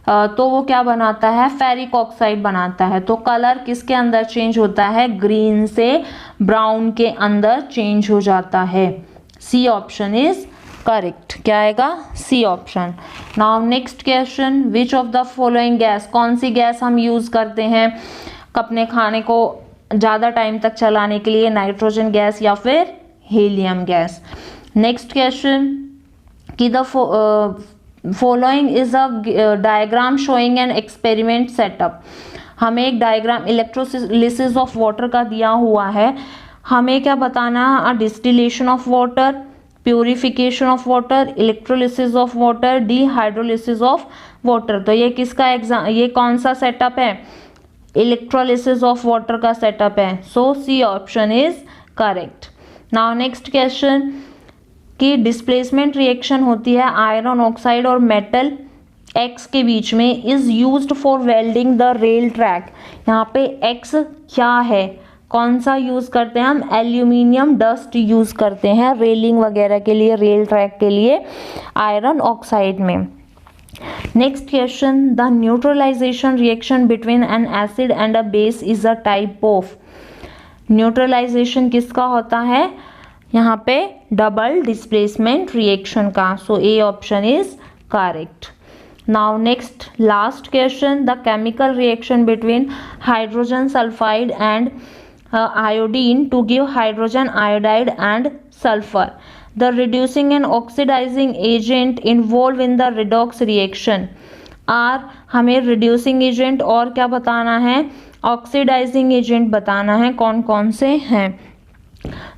तो वो क्या बनाता है, फेरिक ऑक्साइड बनाता है। तो कलर किसके अंदर चेंज होता है, ग्रीन से ब्राउन के अंदर चेंज हो जाता है। C option is correct. क्या आएगा, C option. Now next question which of the following gas, कौन सी गैस हम यूज करते हैं अपने खाने को ज़्यादा टाइम तक चलाने के लिए, नाइट्रोजन गैस या फिर हीलियम गैस। नेक्स्ट क्वेश्चन कि the following is a diagram showing an experiment setup. हमें एक डायग्राम इलेक्ट्रोलिसिस ऑफ वाटर का दिया हुआ है, हमें क्या बताना है, distillation of water, purification of water, electrolysis of water, dehydrolysis of water. तो ये किसका एग्जाम, ये कौन सा सेटअप है, इलेक्ट्रोलिसिस ऑफ वाटर का सेटअप है। So C option is correct. Now next question कि डिस्प्लेसमेंट रिएक्शन होती है आयरन ऑक्साइड और मेटल एक्स के बीच में, is used for welding the rail track. यहाँ पे एक्स क्या है, कौन सा यूज करते हैं हम, एल्यूमिनियम डस्ट यूज करते हैं रेलिंग वगैरह के लिए, रेल ट्रैक के लिए आयरन ऑक्साइड में। Next question the neutralisation reaction between an acid and a base is a type of. Neutralisation किसका होता है, यहाँ पे डबल डिस्प्लेसमेंट रिएक्शन का। So A option is correct. Now next last question the chemical reaction between hydrogen sulphide and iodine to give hydrogen iodide and sulfur. The reducing and oxidizing agent involved in the redox reaction are, हमें reducing agent और क्या बताना है, oxidizing agent बताना है, कौन कौन से हैं।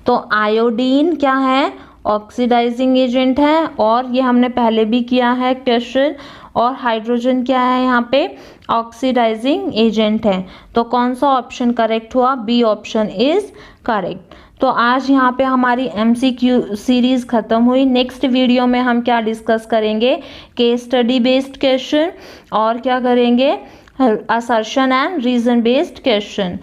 तो आयोडीन क्या है, ऑक्सीडाइजिंग एजेंट है और ये हमने पहले भी किया है क्वेश्चन। और हाइड्रोजन क्या है यहाँ पे, ऑक्सीडाइजिंग एजेंट है। तो कौन सा ऑप्शन करेक्ट हुआ, बी ऑप्शन इज करेक्ट। तो आज यहाँ पे हमारी MCQ सीरीज खत्म हुई। नेक्स्ट वीडियो में हम क्या डिस्कस करेंगे, केस स्टडी बेस्ड क्वेश्चन और क्या करेंगे, assertion and reason based question.